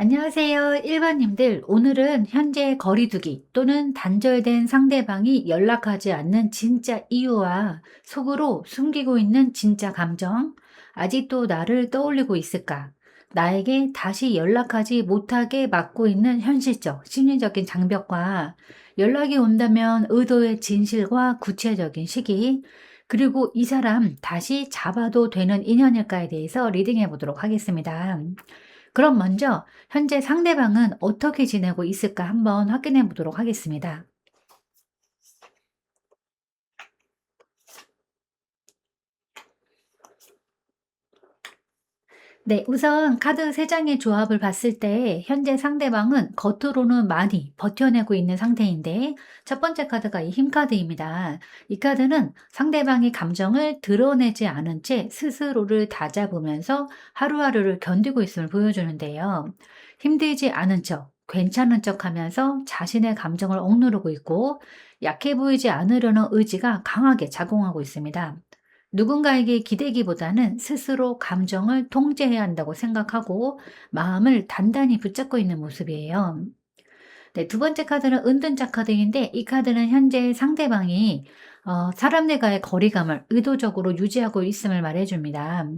안녕하세요. 일반님들. 오늘은 현재 거리두기 또는 단절된 상대방이 연락하지 않는 진짜 이유와 속으로 숨기고 있는 진짜 감정, 아직도 나를 떠올리고 있을까? 나에게 다시 연락하지 못하게 막고 있는 현실적, 심리적인 장벽과 연락이 온다면 의도의 진실과 구체적인 시기, 그리고 이 사람 다시 잡아도 되는 인연일까에 대해서 리딩해 보도록 하겠습니다. 그럼 먼저 현재 상대방은 어떻게 지내고 있을까 한번 확인해 보도록 하겠습니다. 네, 우선 카드 3장의 조합을 봤을 때 현재 상대방은 겉으로는 많이 버텨내고 있는 상태인데 첫 번째 카드가 이 힘 카드입니다. 이 카드는 상대방의 감정을 드러내지 않은 채 스스로를 다잡으면서 하루하루를 견디고 있음을 보여주는데요. 힘들지 않은 척, 괜찮은 척 하면서 자신의 감정을 억누르고 있고 약해 보이지 않으려는 의지가 강하게 작용하고 있습니다. 누군가에게 기대기보다는 스스로 감정을 통제해야 한다고 생각하고 마음을 단단히 붙잡고 있는 모습이에요. 네, 두 번째 카드는 은둔자 카드인데 이 카드는 현재 상대방이 사람들과의 거리감을 의도적으로 유지하고 있음을 말해줍니다.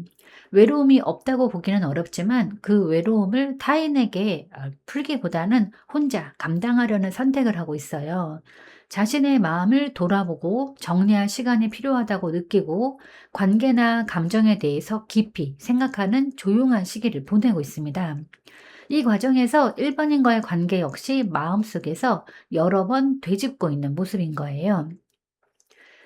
외로움이 없다고 보기는 어렵지만 그 외로움을 타인에게 풀기보다는 혼자 감당하려는 선택을 하고 있어요. 자신의 마음을 돌아보고 정리할 시간이 필요하다고 느끼고 관계나 감정에 대해서 깊이 생각하는 조용한 시기를 보내고 있습니다. 이 과정에서 일본인과의 관계 역시 마음속에서 여러 번 되짚고 있는 모습인 거예요.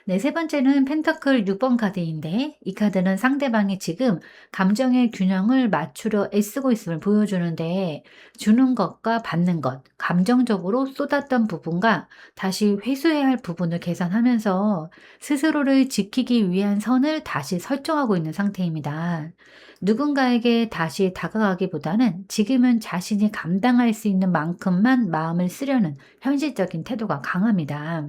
네, 세 번째는 펜터클 6번 카드인데 이 카드는 상대방이 지금 감정의 균형을 맞추려 애쓰고 있음을 보여주는데 주는 것과 받는 것, 감정적으로 쏟았던 부분과 다시 회수해야 할 부분을 계산하면서 스스로를 지키기 위한 선을 다시 설정하고 있는 상태입니다. 누군가에게 다시 다가가기보다는 지금은 자신이 감당할 수 있는 만큼만 마음을 쓰려는 현실적인 태도가 강합니다.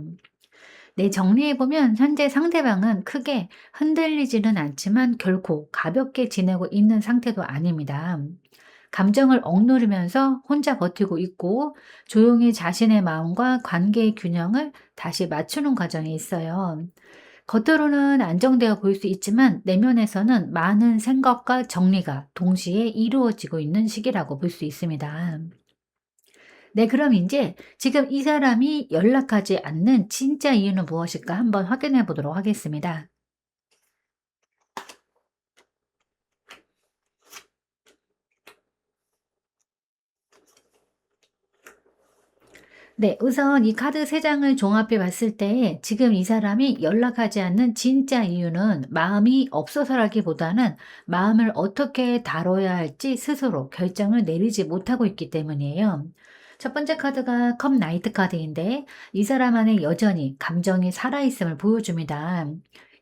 네, 정리해보면 현재 상대방은 크게 흔들리지는 않지만 결코 가볍게 지내고 있는 상태도 아닙니다. 감정을 억누르면서 혼자 버티고 있고 조용히 자신의 마음과 관계의 균형을 다시 맞추는 과정에 있어요. 겉으로는 안정되어 보일 수 있지만 내면에서는 많은 생각과 정리가 동시에 이루어지고 있는 시기라고 볼 수 있습니다. 네, 그럼 인제 지금 이 사람이 연락하지 않는 진짜 이유는 무엇일까 한번 확인해 보도록 하겠습니다. 네, 우선 이 카드 3장을 종합해 봤을 때 지금 이 사람이 연락하지 않는 진짜 이유는 마음이 없어서라기보다는 마음을 어떻게 다뤄야 할지 스스로 결정을 내리지 못하고 있기 때문이에요. 첫 번째 카드가 컵 나이트 카드인데 이 사람 안에 여전히 감정이 살아있음을 보여줍니다.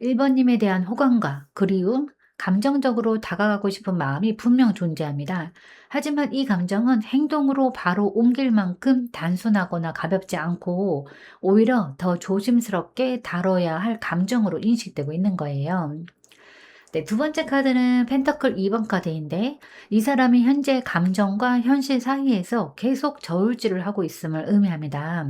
1번 님에 대한 호감과 그리움, 감정적으로 다가가고 싶은 마음이 분명 존재합니다. 하지만 이 감정은 행동으로 바로 옮길 만큼 단순하거나 가볍지 않고 오히려 더 조심스럽게 다뤄야 할 감정으로 인식되고 있는 거예요. 네, 두 번째 카드는 펜터클 2번 카드인데 이 사람이 현재 감정과 현실 사이에서 계속 저울질을 하고 있음을 의미합니다.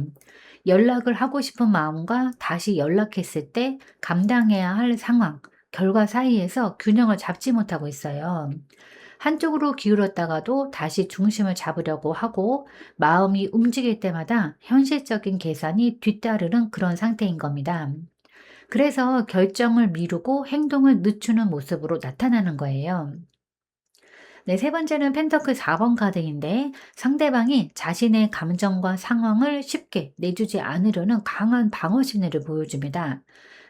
연락을 하고 싶은 마음과 다시 연락했을 때 감당해야 할 상황, 결과 사이에서 균형을 잡지 못하고 있어요. 한쪽으로 기울었다가도 다시 중심을 잡으려고 하고 마음이 움직일 때마다 현실적인 계산이 뒤따르는 그런 상태인 겁니다. 그래서 결정을 미루고 행동을 늦추는 모습으로 나타나는 거예요. 네, 세 번째는 펜터클 4번 카드인데 상대방이 자신의 감정과 상황을 쉽게 내주지 않으려는 강한 방어 심리를 보여줍니다.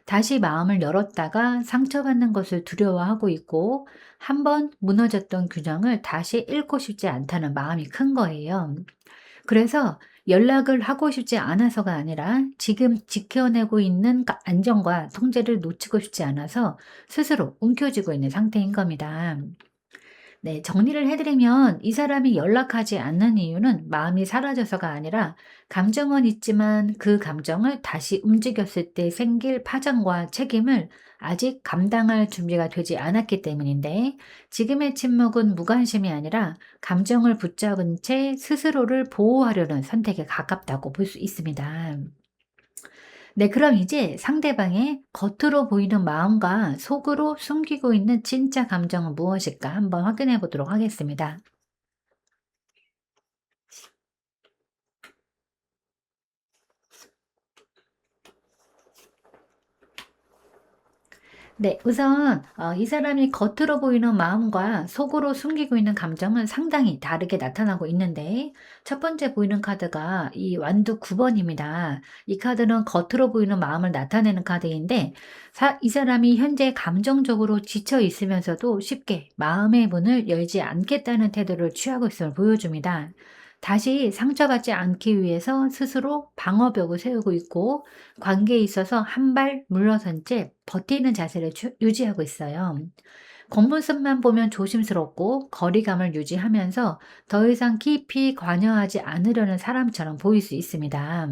다시 마음을 열었다가 상처받는 것을 두려워하고 있고 한 번 무너졌던 균형을 다시 잃고 싶지 않다는 마음이 큰 거예요. 그래서 연락을 하고 싶지 않아서가 아니라 지금 지켜내고 있는 안정과 통제를 놓치고 싶지 않아서 스스로 움켜쥐고 있는 상태인 겁니다. 네, 정리를 해드리면 이 사람이 연락하지 않는 이유는 마음이 사라져서가 아니라 감정은 있지만 그 감정을 다시 움직였을 때 생길 파장과 책임을 아직 감당할 준비가 되지 않았기 때문인데 지금의 침묵은 무관심이 아니라 감정을 붙잡은 채 스스로를 보호하려는 선택에 가깝다고 볼 수 있습니다. 네, 그럼 이제 상대방의 겉으로 보이는 마음과 속으로 숨기고 있는 진짜 감정은 무엇일까 한번 확인해 보도록 하겠습니다. 네, 우선 이 사람이 겉으로 보이는 마음과 속으로 숨기고 있는 감정은 상당히 다르게 나타나고 있는데 첫 번째 보이는 카드가 이 완두 9번입니다. 이 카드는 겉으로 보이는 마음을 나타내는 카드인데 이 사람이 현재 감정적으로 지쳐 있으면서도 쉽게 마음의 문을 열지 않겠다는 태도를 취하고 있음을 보여줍니다. 다시 상처받지 않기 위해서 스스로 방어벽을 세우고 있고 관계에 있어서 한 발 물러선 채 버티는 자세를 유지하고 있어요. 겉모습만 보면 조심스럽고 거리감을 유지하면서 더 이상 깊이 관여하지 않으려는 사람처럼 보일 수 있습니다.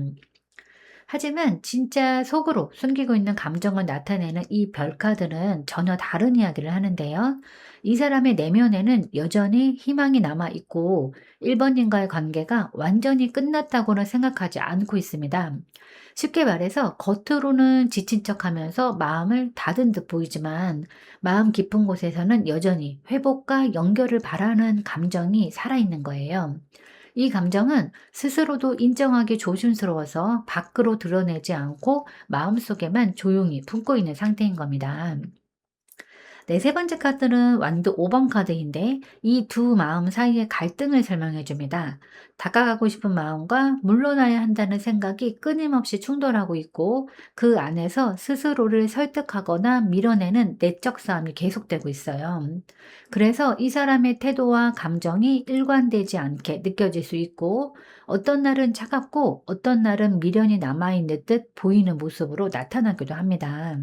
하지만 진짜 속으로 숨기고 있는 감정을 나타내는 이 별카드는 전혀 다른 이야기를 하는데요. 이 사람의 내면에는 여전히 희망이 남아 있고 1번님과의 관계가 완전히 끝났다고는 생각하지 않고 있습니다. 쉽게 말해서 겉으로는 지친 척 하면서 마음을 닫은 듯 보이지만 마음 깊은 곳에서는 여전히 회복과 연결을 바라는 감정이 살아있는 거예요. 이 감정은 스스로도 인정하기 조심스러워서 밖으로 드러내지 않고 마음속에만 조용히 품고 있는 상태인 겁니다. 네, 세 번째 카드는 완두 5번 카드인데 이 두 마음 사이의 갈등을 설명해 줍니다. 다가가고 싶은 마음과 물러나야 한다는 생각이 끊임없이 충돌하고 있고 그 안에서 스스로를 설득하거나 밀어내는 내적 싸움이 계속되고 있어요. 그래서 이 사람의 태도와 감정이 일관되지 않게 느껴질 수 있고 어떤 날은 차갑고 어떤 날은 미련이 남아있는 듯 보이는 모습으로 나타나기도 합니다.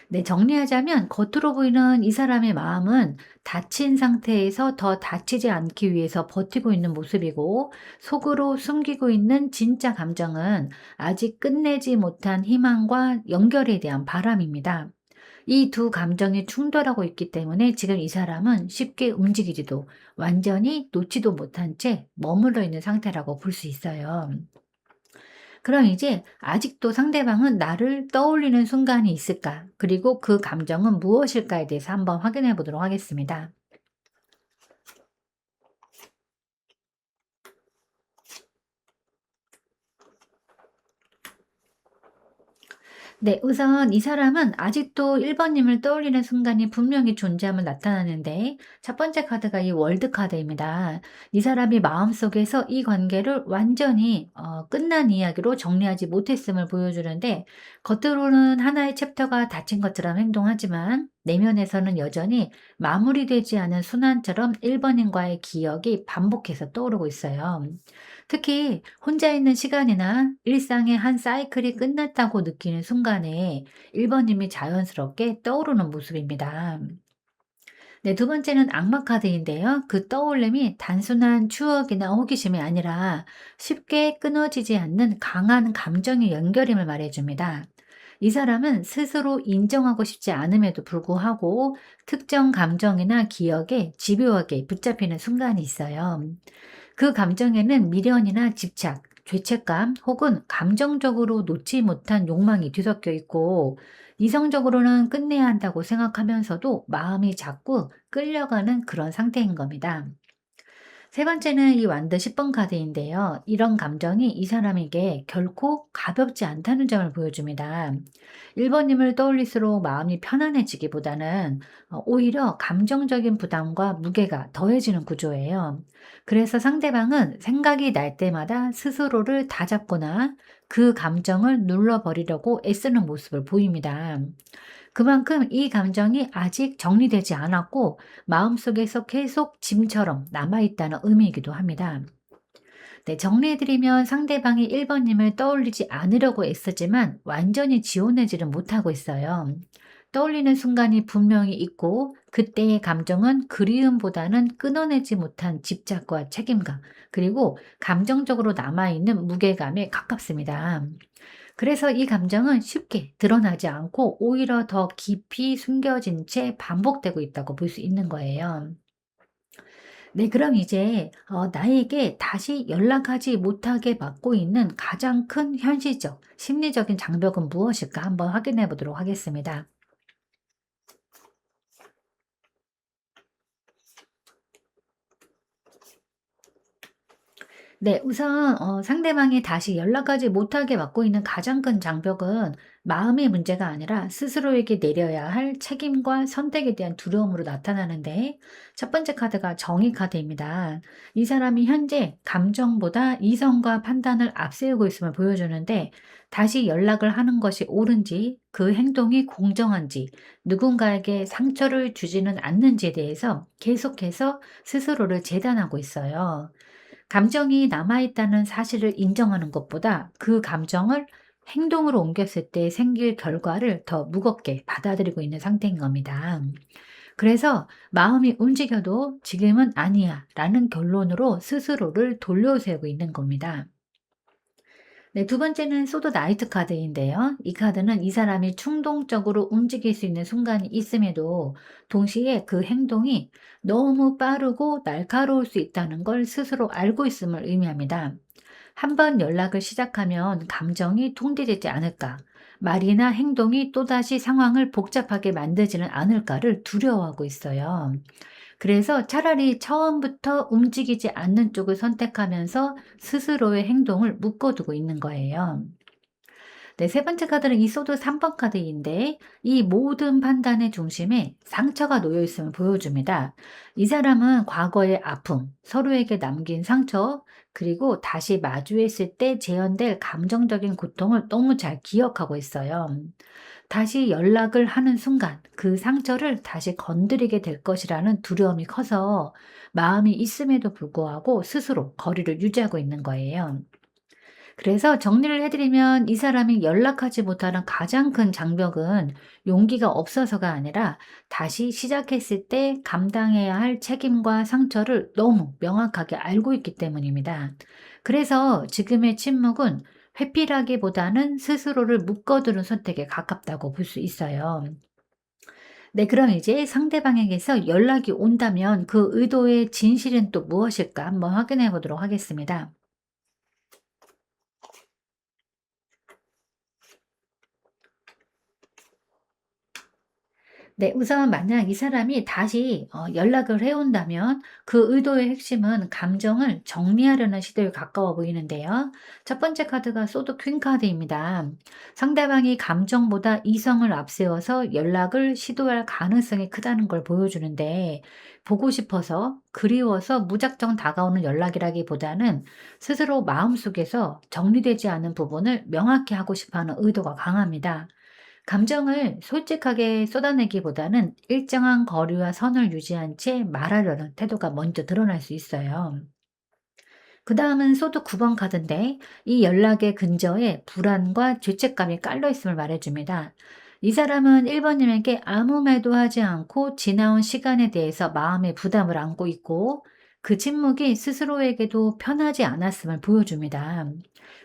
네, 정리하자면 겉으로 보이는 이 사람의 마음은 다친 상태에서 더 다치지 않기 위해서 버티고 있는 모습이고 속으로 숨기고 있는 진짜 감정은 아직 끝내지 못한 희망과 연결에 대한 바람입니다. 이 두 감정이 충돌하고 있기 때문에 지금 이 사람은 쉽게 움직이지도 완전히 놓지도 못한 채 머물러 있는 상태라고 볼 수 있어요. 그럼 이제 아직도 상대방은 나를 떠올리는 순간이 있을까? 그리고 그 감정은 무엇일까에 대해서 한번 확인해 보도록 하겠습니다. 네, 우선 이 사람은 아직도 1번님을 떠올리는 순간이 분명히 존재함을 나타나는데, 첫 번째 카드가 이 월드 카드입니다. 이 사람이 마음속에서 이 관계를 완전히 끝난 이야기로 정리하지 못했음을 보여주는데, 겉으로는 하나의 챕터가 닫힌 것처럼 행동하지만, 내면에서는 여전히 마무리되지 않은 순환처럼 1번님과의 기억이 반복해서 떠오르고 있어요. 특히 혼자 있는 시간이나 일상의 한 사이클이 끝났다고 느끼는 순간에 1번님이 자연스럽게 떠오르는 모습입니다. 네, 두 번째는 악마 카드인데요. 그 떠올림이 단순한 추억이나 호기심이 아니라 쉽게 끊어지지 않는 강한 감정의 연결임을 말해줍니다. 이 사람은 스스로 인정하고 싶지 않음에도 불구하고 특정 감정이나 기억에 집요하게 붙잡히는 순간이 있어요. 그 감정에는 미련이나 집착, 죄책감 혹은 감정적으로 놓지 못한 욕망이 뒤섞여 있고 이성적으로는 끝내야 한다고 생각하면서도 마음이 자꾸 끌려가는 그런 상태인 겁니다. 세 번째는 이 완드 10번 카드인데요. 이런 감정이 이 사람에게 결코 가볍지 않다는 점을 보여줍니다. 1번님을 떠올릴수록 마음이 편안해지기보다는 오히려 감정적인 부담과 무게가 더해지는 구조예요. 그래서 상대방은 생각이 날 때마다 스스로를 다잡거나 그 감정을 눌러버리려고 애쓰는 모습을 보입니다. 그만큼 이 감정이 아직 정리되지 않았고 마음속에서 계속 짐처럼 남아있다는 의미이기도 합니다. 네, 정리해드리면 상대방이 1번님을 떠올리지 않으려고 애쓰지만 완전히 지워내지는 못하고 있어요. 떠올리는 순간이 분명히 있고 그때의 감정은 그리움보다는 끊어내지 못한 집착과 책임감, 그리고 감정적으로 남아있는 무게감에 가깝습니다. 그래서 이 감정은 쉽게 드러나지 않고 오히려 더 깊이 숨겨진 채 반복되고 있다고 볼 수 있는 거예요. 네, 그럼 이제 나에게 다시 연락하지 못하게 막고 있는 가장 큰 현실적, 심리적인 장벽은 무엇일까 한번 확인해 보도록 하겠습니다. 네. 우선 상대방이 다시 연락하지 못하게 막고 있는 가장 큰 장벽은 마음의 문제가 아니라 스스로에게 내려야 할 책임과 선택에 대한 두려움으로 나타나는데, 첫 번째 카드가 정의 카드입니다. 이 사람이 현재 감정보다 이성과 판단을 앞세우고 있음을 보여주는데, 다시 연락을 하는 것이 옳은지, 그 행동이 공정한지, 누군가에게 상처를 주지는 않는지에 대해서 계속해서 스스로를 재단하고 있어요. 감정이 남아있다는 사실을 인정하는 것보다 그 감정을 행동으로 옮겼을 때 생길 결과를 더 무겁게 받아들이고 있는 상태인 겁니다. 그래서 마음이 움직여도 지금은 아니야 라는 결론으로 스스로를 돌려세우고 있는 겁니다. 네, 두 번째는 소드 나이트 카드인데요. 이 카드는 이 사람이 충동적으로 움직일 수 있는 순간이 있음에도 동시에 그 행동이 너무 빠르고 날카로울 수 있다는 걸 스스로 알고 있음을 의미합니다. 한 번 연락을 시작하면 감정이 통제되지 않을까, 말이나 행동이 또다시 상황을 복잡하게 만들지는 않을까를 두려워하고 있어요. 그래서 차라리 처음부터 움직이지 않는 쪽을 선택하면서 스스로의 행동을 묶어두고 있는 거예요. 네, 세 번째 카드는 이 소드 3번 카드인데, 이 모든 판단의 중심에 상처가 놓여 있음을 보여줍니다. 이 사람은 과거의 아픔, 서로에게 남긴 상처, 그리고 다시 마주했을 때 재현될 감정적인 고통을 너무 잘 기억하고 있어요. 다시 연락을 하는 순간 그 상처를 다시 건드리게 될 것이라는 두려움이 커서 마음이 있음에도 불구하고 스스로 거리를 유지하고 있는 거예요. 그래서 정리를 해드리면 이 사람이 연락하지 못하는 가장 큰 장벽은 용기가 없어서가 아니라 다시 시작했을 때 감당해야 할 책임과 상처를 너무 명확하게 알고 있기 때문입니다. 그래서 지금의 침묵은 회피라기보다는 스스로를 묶어두는 선택에 가깝다고 볼 수 있어요. 네, 그럼 이제 상대방에게서 연락이 온다면 그 의도의 진실은 또 무엇일까 한번 확인해 보도록 하겠습니다. 네. 우선 만약 이 사람이 다시 연락을 해 온다면 그 의도의 핵심은 감정을 정리하려는 시도에 가까워 보이는데요. 첫 번째 카드가 소드 퀸 카드입니다. 상대방이 감정보다 이성을 앞세워서 연락을 시도할 가능성이 크다는 걸 보여주는데, 보고 싶어서 그리워서 무작정 다가오는 연락이라기보다는 스스로 마음속에서 정리되지 않은 부분을 명확히 하고 싶어 하는 의도가 강합니다. 감정을 솔직하게 쏟아내기보다는 일정한 거리와 선을 유지한 채 말하려는 태도가 먼저 드러날 수 있어요. 그 다음은 소드 9번 카드인데, 이 연락의 근저에 불안과 죄책감이 깔려 있음을 말해줍니다. 이 사람은 1번님에게 아무 말도 하지 않고 지나온 시간에 대해서 마음의 부담을 안고 있고, 그 침묵이 스스로에게도 편하지 않았음을 보여줍니다.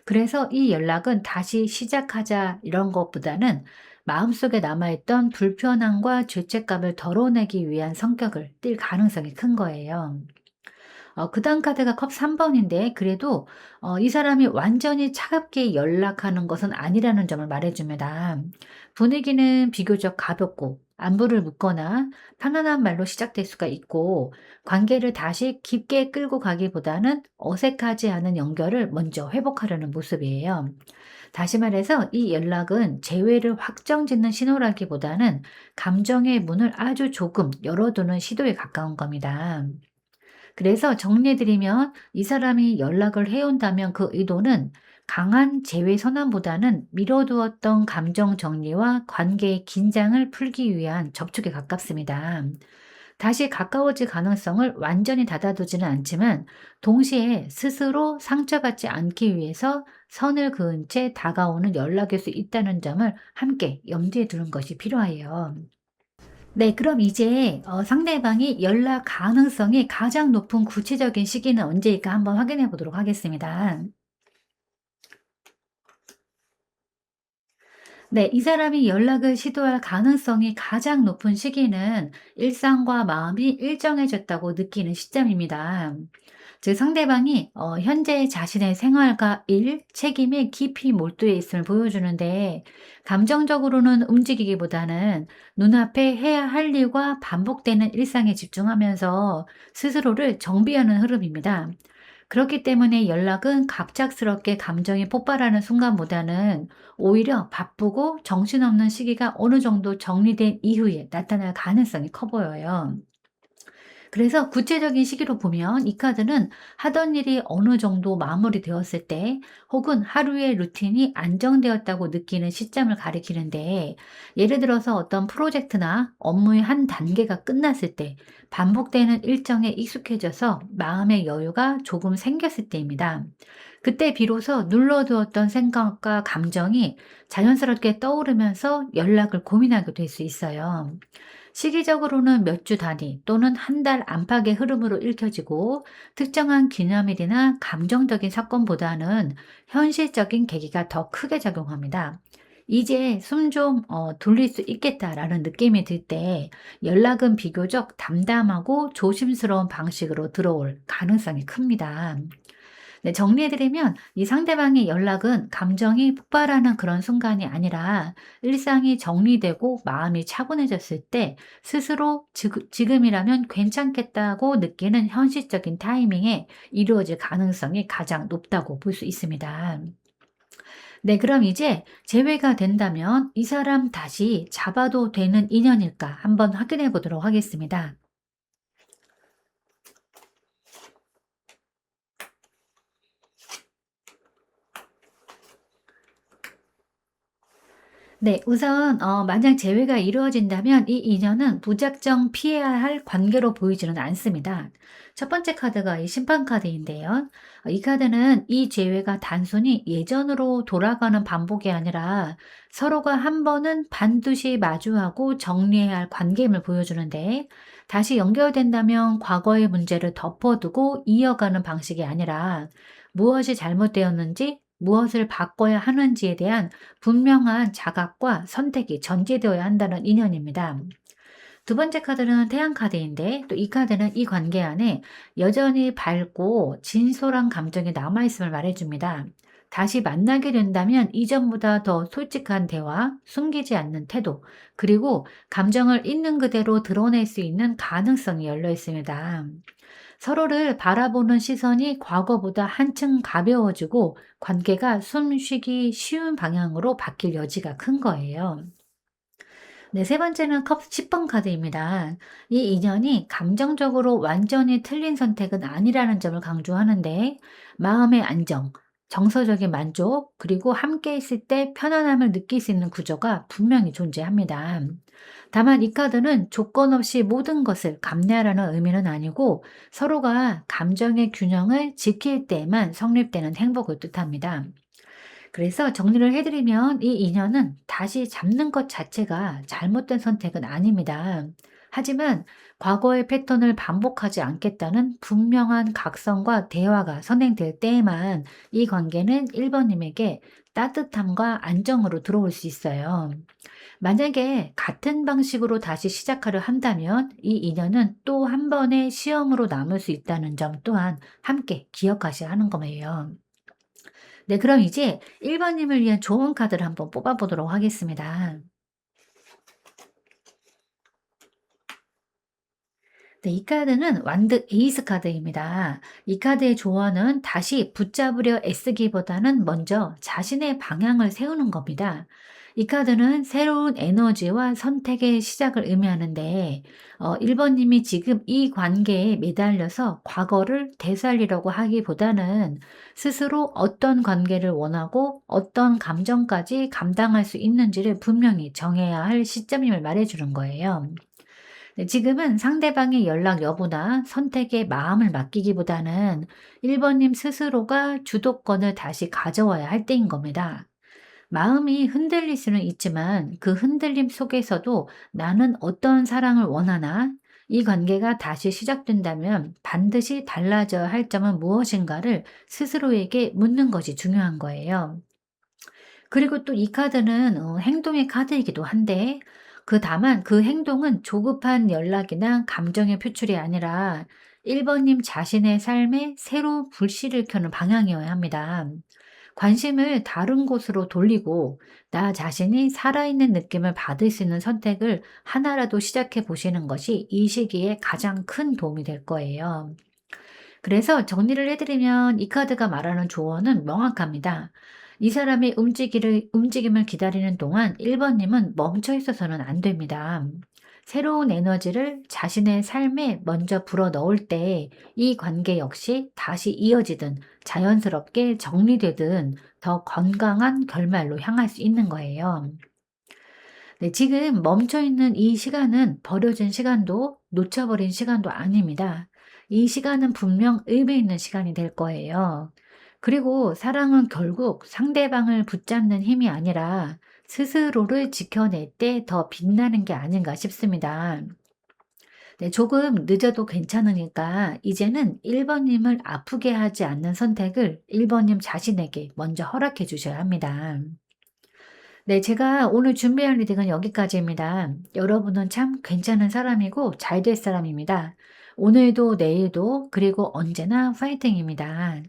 그래서 이 연락은 다시 시작하자 이런 것보다는 마음속에 남아있던 불편함과 죄책감을 덜어내기 위한 성격을 띨 가능성이 큰 거예요. 그다음 카드가 컵 3 번인데, 그래도 이 사람이 완전히 차갑게 연락하는 것은 아니라는 점을 말해 줍니다. 분위기는 비교적 가볍고 안부를 묻거나 편안한 말로 시작될 수가 있고, 관계를 다시 깊게 끌고 가기보다는 어색하지 않은 연결을 먼저 회복하려는 모습이에요. 다시 말해서 이 연락은 재회를 확정짓는 신호라기보다는 감정의 문을 아주 조금 열어두는 시도에 가까운 겁니다. 그래서 정리해드리면 이 사람이 연락을 해온다면 그 의도는 강한 재회 선언보다는 미뤄두었던 감정 정리와 관계의 긴장을 풀기 위한 접촉에 가깝습니다. 다시 가까워질 가능성을 완전히 닫아두지는 않지만 동시에 스스로 상처받지 않기 위해서 선을 그은 채 다가오는 연락일 수 있다는 점을 함께 염두에 두는 것이 필요해요. 네, 그럼 이제 상대방이 연락 가능성이 가장 높은 구체적인 시기는 언제일까 한번 확인해 보도록 하겠습니다. 네, 이 사람이 연락을 시도할 가능성이 가장 높은 시기는 일상과 마음이 일정해졌다고 느끼는 시점입니다. 즉 상대방이 현재 자신의 생활과 일, 책임에 깊이 몰두해 있음을 보여주는데 감정적으로는 움직이기보다는 눈앞에 해야 할 일과 반복되는 일상에 집중하면서 스스로를 정비하는 흐름입니다. 그렇기 때문에 연락은 갑작스럽게 감정이 폭발하는 순간보다는 오히려 바쁘고 정신없는 시기가 어느 정도 정리된 이후에 나타날 가능성이 커 보여요. 그래서 구체적인 시기로 보면 이 카드는 하던 일이 어느 정도 마무리되었을 때 혹은 하루의 루틴이 안정되었다고 느끼는 시점을 가리키는데 예를 들어서 어떤 프로젝트나 업무의 한 단계가 끝났을 때 반복되는 일정에 익숙해져서 마음의 여유가 조금 생겼을 때입니다. 그때 비로소 눌러두었던 생각과 감정이 자연스럽게 떠오르면서 연락을 고민하게 될 수 있어요. 시기적으로는 몇 주 단위 또는 한 달 안팎의 흐름으로 읽혀지고 특정한 기념일이나 감정적인 사건보다는 현실적인 계기가 더 크게 작용합니다. 이제 숨 좀 돌릴 수 있겠다라는 느낌이 들 때 연락은 비교적 담담하고 조심스러운 방식으로 들어올 가능성이 큽니다. 네, 정리해드리면 이 상대방의 연락은 감정이 폭발하는 그런 순간이 아니라 일상이 정리되고 마음이 차분해졌을 때 스스로 지금이라면 괜찮겠다고 느끼는 현실적인 타이밍에 이루어질 가능성이 가장 높다고 볼 수 있습니다. 네, 그럼 이제 재회가 된다면 이 사람 다시 잡아도 되는 인연일까 한번 확인해 보도록 하겠습니다. 네. 우선 만약 재회가 이루어진다면 이 인연은 무작정 피해야 할 관계로 보이지는 않습니다. 첫 번째 카드가 이 심판 카드인데요. 이 카드는 이 재회가 단순히 예전으로 돌아가는 반복이 아니라 서로가 한 번은 반드시 마주하고 정리해야 할 관계임을 보여주는데 다시 연결된다면 과거의 문제를 덮어두고 이어가는 방식이 아니라 무엇이 잘못되었는지 무엇을 바꿔야 하는지에 대한 분명한 자각과 선택이 전제되어야 한다는 인연입니다. 두 번째 카드는 태양 카드인데 또 이 카드는 이 관계 안에 여전히 밝고 진솔한 감정이 남아있음을 말해줍니다. 다시 만나게 된다면 이전보다 더 솔직한 대화, 숨기지 않는 태도, 그리고 감정을 있는 그대로 드러낼 수 있는 가능성이 열려 있습니다. 서로를 바라보는 시선이 과거보다 한층 가벼워지고 관계가 숨쉬기 쉬운 방향으로 바뀔 여지가 큰 거예요. 네, 세 번째는 컵 10번 카드입니다. 이 인연이 감정적으로 완전히 틀린 선택은 아니라는 점을 강조하는데 마음의 안정, 정서적인 만족, 그리고 함께 있을 때 편안함을 느낄 수 있는 구조가 분명히 존재합니다. 다만 이 카드는 조건 없이 모든 것을 감내하라는 의미는 아니고 서로가 감정의 균형을 지킬 때만 성립되는 행복을 뜻합니다. 그래서 정리를 해드리면 이 인연은 다시 잡는 것 자체가 잘못된 선택은 아닙니다. 하지만 과거의 패턴을 반복하지 않겠다는 분명한 각성과 대화가 선행될 때에만 이 관계는 1번님에게 따뜻함과 안정으로 들어올 수 있어요. 만약에 같은 방식으로 다시 시작하려 한다면 이 인연은 또 한 번의 시험으로 남을 수 있다는 점 또한 함께 기억하셔야 하는 거예요. 네, 그럼 이제 1번님을 위한 좋은 카드를 한번 뽑아보도록 하겠습니다. 네, 이 카드는 완드 에이스 카드입니다. 이 카드의 조언은 다시 붙잡으려 애쓰기보다는 먼저 자신의 방향을 세우는 겁니다. 이 카드는 새로운 에너지와 선택의 시작을 의미하는데 1번님이 지금 이 관계에 매달려서 과거를 되살리려고 하기보다는 스스로 어떤 관계를 원하고 어떤 감정까지 감당할 수 있는지를 분명히 정해야 할 시점임을 말해주는 거예요. 네, 지금은 상대방의 연락 여부나 선택에 마음을 맡기기보다는 1번님 스스로가 주도권을 다시 가져와야 할 때인 겁니다. 마음이 흔들릴 수는 있지만 그 흔들림 속에서도 나는 어떤 사랑을 원하나 이 관계가 다시 시작된다면 반드시 달라져야 할 점은 무엇인가를 스스로에게 묻는 것이 중요한 거예요. 그리고 또 이 카드는 행동의 카드이기도 한데 다만 그 행동은 조급한 연락이나 감정의 표출이 아니라 1번님 자신의 삶에 새로 불씨를 켜는 방향이어야 합니다. 관심을 다른 곳으로 돌리고 나 자신이 살아있는 느낌을 받을 수 있는 선택을 하나라도 시작해 보시는 것이 이 시기에 가장 큰 도움이 될 거예요. 그래서 정리를 해드리면 이 카드가 말하는 조언은 명확합니다. 이 사람의 움직임을 기다리는 동안 1번님은 멈춰 있어서는 안 됩니다. 새로운 에너지를 자신의 삶에 먼저 불어 넣을 때 이 관계 역시 다시 이어지든 자연스럽게 정리되든 더 건강한 결말로 향할 수 있는 거예요. 네, 지금 멈춰 있는 이 시간은 버려진 시간도 놓쳐버린 시간도 아닙니다. 이 시간은 분명 의미 있는 시간이 될 거예요. 그리고 사랑은 결국 상대방을 붙잡는 힘이 아니라 스스로를 지켜낼 때 더 빛나는 게 아닌가 싶습니다. 네, 조금 늦어도 괜찮으니까 이제는 1번님을 아프게 하지 않는 선택을 1번님 자신에게 먼저 허락해 주셔야 합니다. 네, 제가 오늘 준비한 리딩은 여기까지입니다. 여러분은 참 괜찮은 사람이고 잘 될 사람입니다. 오늘도 내일도 그리고 언제나 파이팅입니다.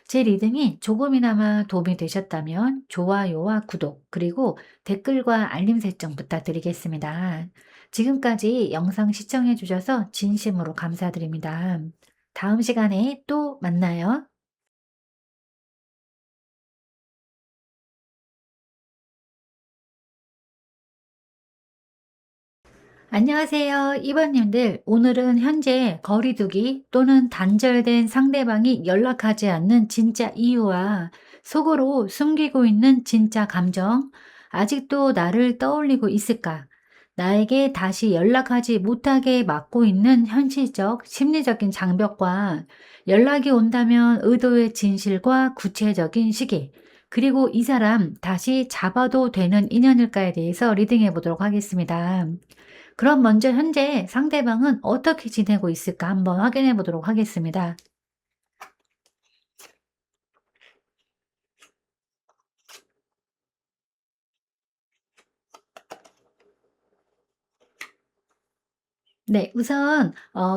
제 리딩이 조금이나마 도움이 되셨다면 좋아요와 구독 그리고 댓글과 알림 설정 부탁드리겠습니다. 지금까지 영상 시청해 주셔서 진심으로 감사드립니다. 다음 시간에 또 만나요. 안녕하세요. 이번님들, 오늘은 현재 거리두기 또는 단절된 상대방이 연락하지 않는 진짜 이유와 속으로 숨기고 있는 진짜 감정, 아직도 나를 떠올리고 있을까? 나에게 다시 연락하지 못하게 막고 있는 현실적, 심리적인 장벽과 연락이 온다면 의도의 진실과 구체적인 시기, 그리고 이 사람 다시 잡아도 되는 인연일까에 대해서 리딩해 보도록 하겠습니다. 그럼 먼저 현재 상대방은 어떻게 지내고 있을까 한번 확인해 보도록 하겠습니다. 네, 우선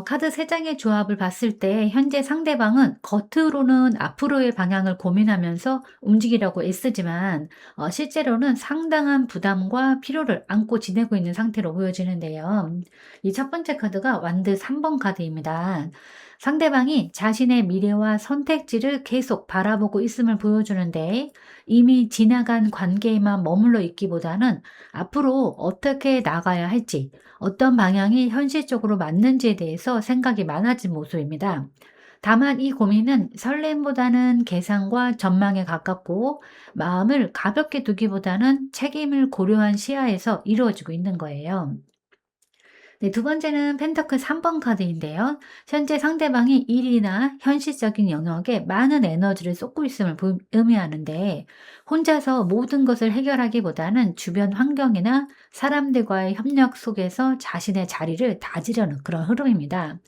카드 3 장의 조합을 봤을 때 현재 상대방은 겉으로는 앞으로의 방향을 고민하면서 움직이려고 애쓰지만 실제로는 상당한 부담과 피로를 안고 지내고 있는 상태로 보여지는데요. 이 첫 번째 카드가 완드 3번 카드입니다. 상대방이 자신의 미래와 선택지를 계속 바라보고 있음을 보여주는데 이미 지나간 관계에만 머물러 있기보다는 앞으로 어떻게 나가야 할지 어떤 방향이 현실적으로 맞는지에 대해서 생각이 많아진 모습입니다. 다만 이 고민은 설렘보다는 계산과 전망에 가깝고 마음을 가볍게 두기보다는 책임을 고려한 시야에서 이루어지고 있는 거예요. 네, 두 번째는 펜터클 3번 카드인데요. 현재 상대방이 일이나 현실적인 영역에 많은 에너지를 쏟고 있음을 의미하는데 혼자서 모든 것을 해결하기보다는 주변 환경이나 사람들과의 협력 속에서 자신의 자리를 다지려는 그런 흐름입니다.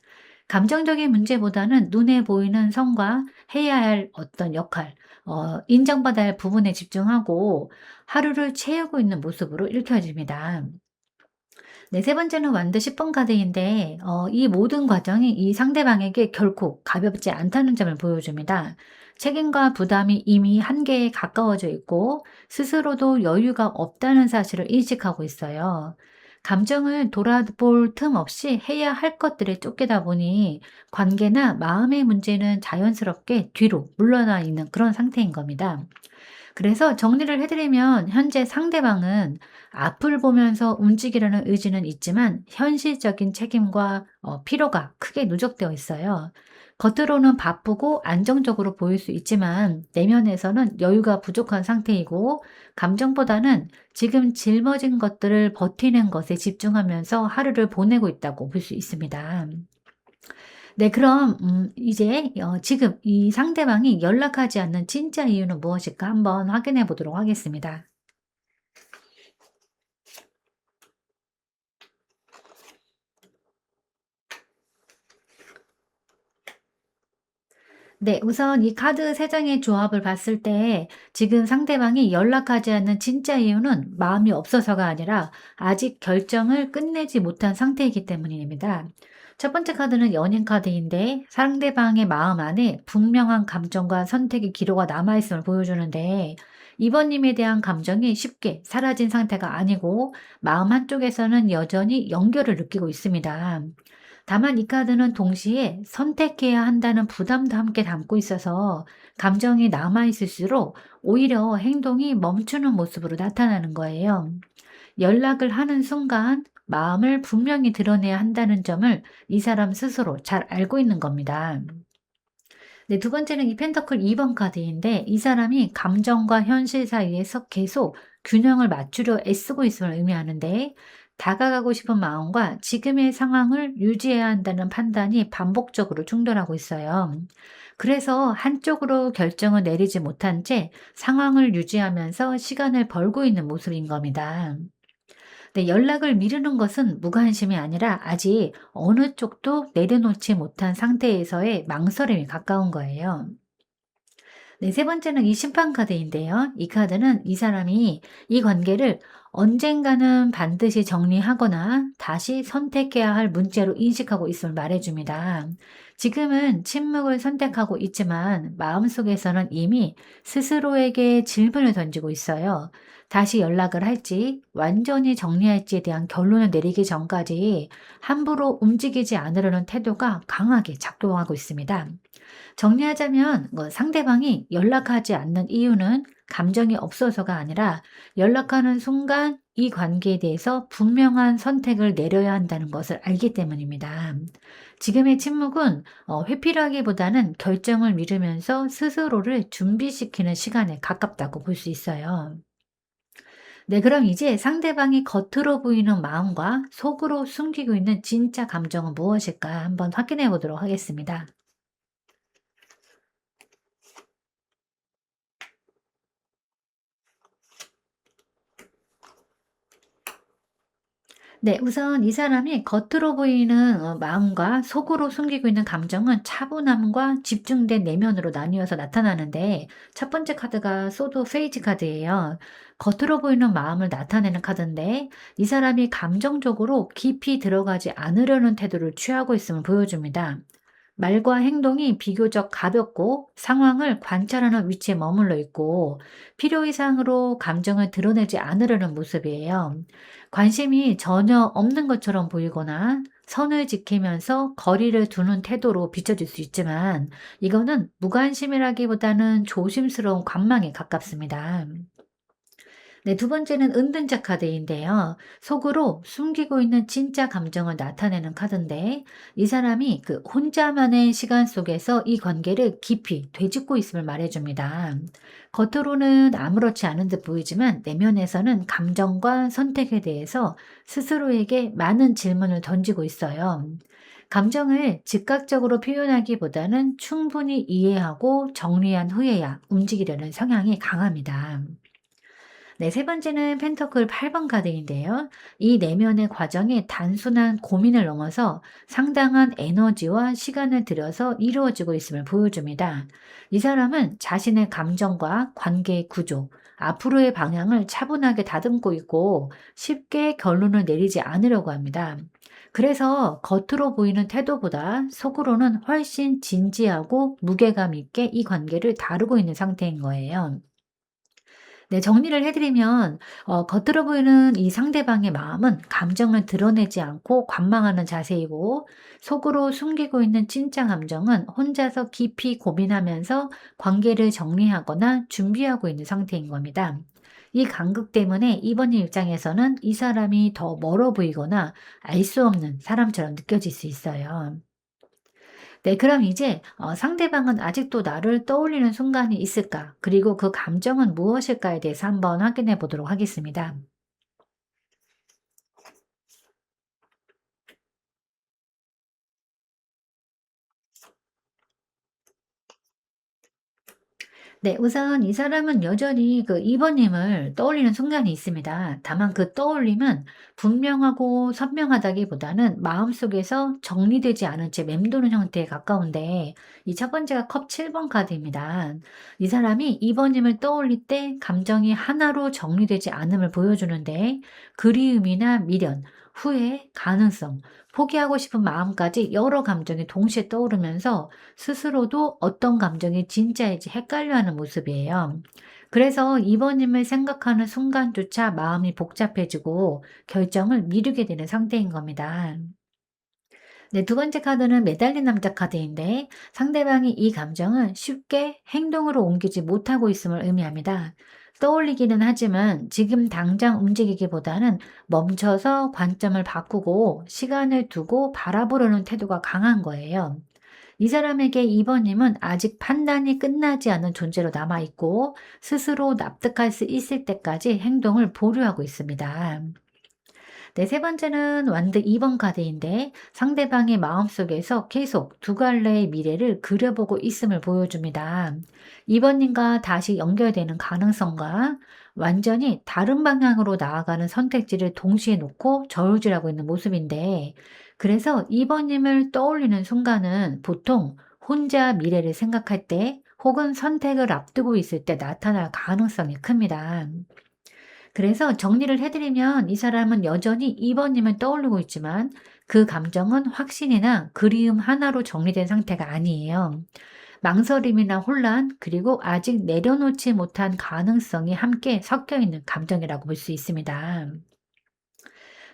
감정적인 문제보다는 눈에 보이는 성과, 해야 할 어떤 역할, 인정받아야 할 부분에 집중하고 하루를 채우고 있는 모습으로 읽혀집니다. 네, 세 번째는 완드 10번 카드인데 이 모든 과정이 이 상대방에게 결코 가볍지 않다는 점을 보여줍니다. 책임과 부담이 이미 한계에 가까워져 있고 스스로도 여유가 없다는 사실을 인식하고 있어요. 감정을 돌아볼 틈 없이 해야 할 것들에 쫓기다 보니 관계나 마음의 문제는 자연스럽게 뒤로 물러나 있는 그런 상태인 겁니다. 그래서 정리를 해드리면 현재 상대방은 앞을 보면서 움직이려는 의지는 있지만 현실적인 책임과 피로가 크게 누적되어 있어요. 겉으로는 바쁘고 안정적으로 보일 수 있지만 내면에서는 여유가 부족한 상태이고 감정보다는 지금 짊어진 것들을 버티는 것에 집중하면서 하루를 보내고 있다고 볼 수 있습니다. 네, 그럼 이제 지금 이 상대방이 연락하지 않는 진짜 이유는 무엇일까 한번 확인해 보도록 하겠습니다. 네, 우선 이 카드 세 장의 조합을 봤을 때 지금 상대방이 연락하지 않는 진짜 이유는 마음이 없어서가 아니라 아직 결정을 끝내지 못한 상태이기 때문입니다. 첫 번째 카드는 연인 카드인데 상대방의 마음 안에 분명한 감정과 선택의 기로가 남아있음을 보여주는데 이번님에 대한 감정이 쉽게 사라진 상태가 아니고 마음 한쪽에서는 여전히 연결을 느끼고 있습니다. 다만 이 카드는 동시에 선택해야 한다는 부담도 함께 담고 있어서 감정이 남아있을수록 오히려 행동이 멈추는 모습으로 나타나는 거예요. 연락을 하는 순간 마음을 분명히 드러내야 한다는 점을 이 사람 스스로 잘 알고 있는 겁니다. 네, 두 번째는 이 펜터클 2번 카드인데 이 사람이 감정과 현실 사이에서 계속 균형을 맞추려 애쓰고 있음을 의미하는데 다가가고 싶은 마음과 지금의 상황을 유지해야 한다는 판단이 반복적으로 충돌하고 있어요. 그래서 한쪽으로 결정을 내리지 못한 채 상황을 유지하면서 시간을 벌고 있는 모습인 겁니다. 네, 연락을 미루는 것은 무관심이 아니라 아직 어느 쪽도 내려놓지 못한 상태에서의 망설임이 가까운 거예요. 네, 세 번째는 이 심판 카드인데요. 이 카드는 이 사람이 이 관계를 언젠가는 반드시 정리하거나 다시 선택해야 할 문제로 인식하고 있음을 말해줍니다. 지금은 침묵을 선택하고 있지만 마음속에서는 이미 스스로에게 질문을 던지고 있어요. 다시 연락을 할지, 완전히 정리할지에 대한 결론을 내리기 전까지 함부로 움직이지 않으려는 태도가 강하게 작동하고 있습니다. 정리하자면 상대방이 연락하지 않는 이유는 감정이 없어서가 아니라 연락하는 순간 이 관계에 대해서 분명한 선택을 내려야 한다는 것을 알기 때문입니다. 지금의 침묵은 회피라기보다는 결정을 미루면서 스스로를 준비시키는 시간에 가깝다고 볼 수 있어요. 네, 그럼 이제 상대방이 겉으로 보이는 마음과 속으로 숨기고 있는 진짜 감정은 무엇일까 한번 확인해 보도록 하겠습니다. 네. 우선 이 사람이 겉으로 보이는 마음과 속으로 숨기고 있는 감정은 차분함과 집중된 내면으로 나뉘어서 나타나는데 첫 번째 카드가 소드 페이지 카드예요. 겉으로 보이는 마음을 나타내는 카드인데 이 사람이 감정적으로 깊이 들어가지 않으려는 태도를 취하고 있음을 보여줍니다. 말과 행동이 비교적 가볍고 상황을 관찰하는 위치에 머물러 있고 필요 이상으로 감정을 드러내지 않으려는 모습이에요. 관심이 전혀 없는 것처럼 보이거나 선을 지키면서 거리를 두는 태도로 비춰질 수 있지만 이거는 무관심이라기보다는 조심스러운 관망에 가깝습니다. 네, 두 번째는 은둔자 카드인데요. 속으로 숨기고 있는 진짜 감정을 나타내는 카드인데 이 사람이 그 혼자만의 시간 속에서 이 관계를 깊이 되짚고 있음을 말해줍니다. 겉으로는 아무렇지 않은 듯 보이지만 내면에서는 감정과 선택에 대해서 스스로에게 많은 질문을 던지고 있어요. 감정을 즉각적으로 표현하기보다는 충분히 이해하고 정리한 후에야 움직이려는 성향이 강합니다. 네, 세 번째는 펜터클 8번 카드인데요. 이 내면의 과정이 단순한 고민을 넘어서 상당한 에너지와 시간을 들여서 이루어지고 있음을 보여줍니다. 이 사람은 자신의 감정과 관계의 구조, 앞으로의 방향을 차분하게 다듬고 있고 쉽게 결론을 내리지 않으려고 합니다. 그래서 겉으로 보이는 태도보다 속으로는 훨씬 진지하고 무게감 있게 이 관계를 다루고 있는 상태인 거예요. 네, 정리를 해 드리면 겉으로 보이는 이 상대방의 마음은 감정을 드러내지 않고 관망하는 자세이고, 속으로 숨기고 있는 진짜 감정은 혼자서 깊이 고민하면서 관계를 정리하거나 준비하고 있는 상태인 겁니다. 이 간극 때문에 이번님 입장에서는 이 사람이 더 멀어 보이거나 알 수 없는 사람처럼 느껴질 수 있어요. 네, 그럼 이제 상대방은 아직도 나를 떠올리는 순간이 있을까? 그리고 그 감정은 무엇일까에 대해서 한번 확인해 보도록 하겠습니다. 네, 우선 이 사람은 여전히 그 2번 님을 떠올리는 순간이 있습니다. 다만 그 떠올림은 분명하고 선명하다기보다는 마음속에서 정리되지 않은 채 맴도는 형태에 가까운데, 이 첫 번째가 컵 7번 카드입니다. 이 사람이 2번 님을 떠올릴 때 감정이 하나로 정리되지 않음을 보여주는데, 그리움이나 미련, 후회, 가능성, 포기하고 싶은 마음까지 여러 감정이 동시에 떠오르면서 스스로도 어떤 감정이 진짜인지 헷갈려하는 모습이에요. 그래서 이번님을 생각하는 순간조차 마음이 복잡해지고 결정을 미루게 되는 상태인 겁니다. 네, 두 번째 카드는 매달린 남자 카드인데, 상대방이 이 감정을 쉽게 행동으로 옮기지 못하고 있음을 의미합니다. 떠올리기는 하지만 지금 당장 움직이기보다는 멈춰서 관점을 바꾸고 시간을 두고 바라보려는 태도가 강한 거예요. 이 사람에게 2번 님은 아직 판단이 끝나지 않은 존재로 남아 있고, 스스로 납득할 수 있을 때까지 행동을 보류하고 있습니다. 네, 세 번째는 완드 2번 카드인데, 상대방의 마음속에서 계속 두 갈래의 미래를 그려보고 있음을 보여줍니다. 2번 님과 다시 연결되는 가능성과 완전히 다른 방향으로 나아가는 선택지를 동시에 놓고 저울질하고 있는 모습인데, 그래서 2번 님을 떠올리는 순간은 보통 혼자 미래를 생각할 때 혹은 선택을 앞두고 있을 때 나타날 가능성이 큽니다. 그래서 정리를 해 드리면 이 사람은 여전히 2번 님을 떠오르고 있지만, 그 감정은 확신이나 그리움 하나로 정리된 상태가 아니에요. 망설임이나 혼란, 그리고 아직 내려놓지 못한 가능성이 함께 섞여 있는 감정이라고 볼 수 있습니다.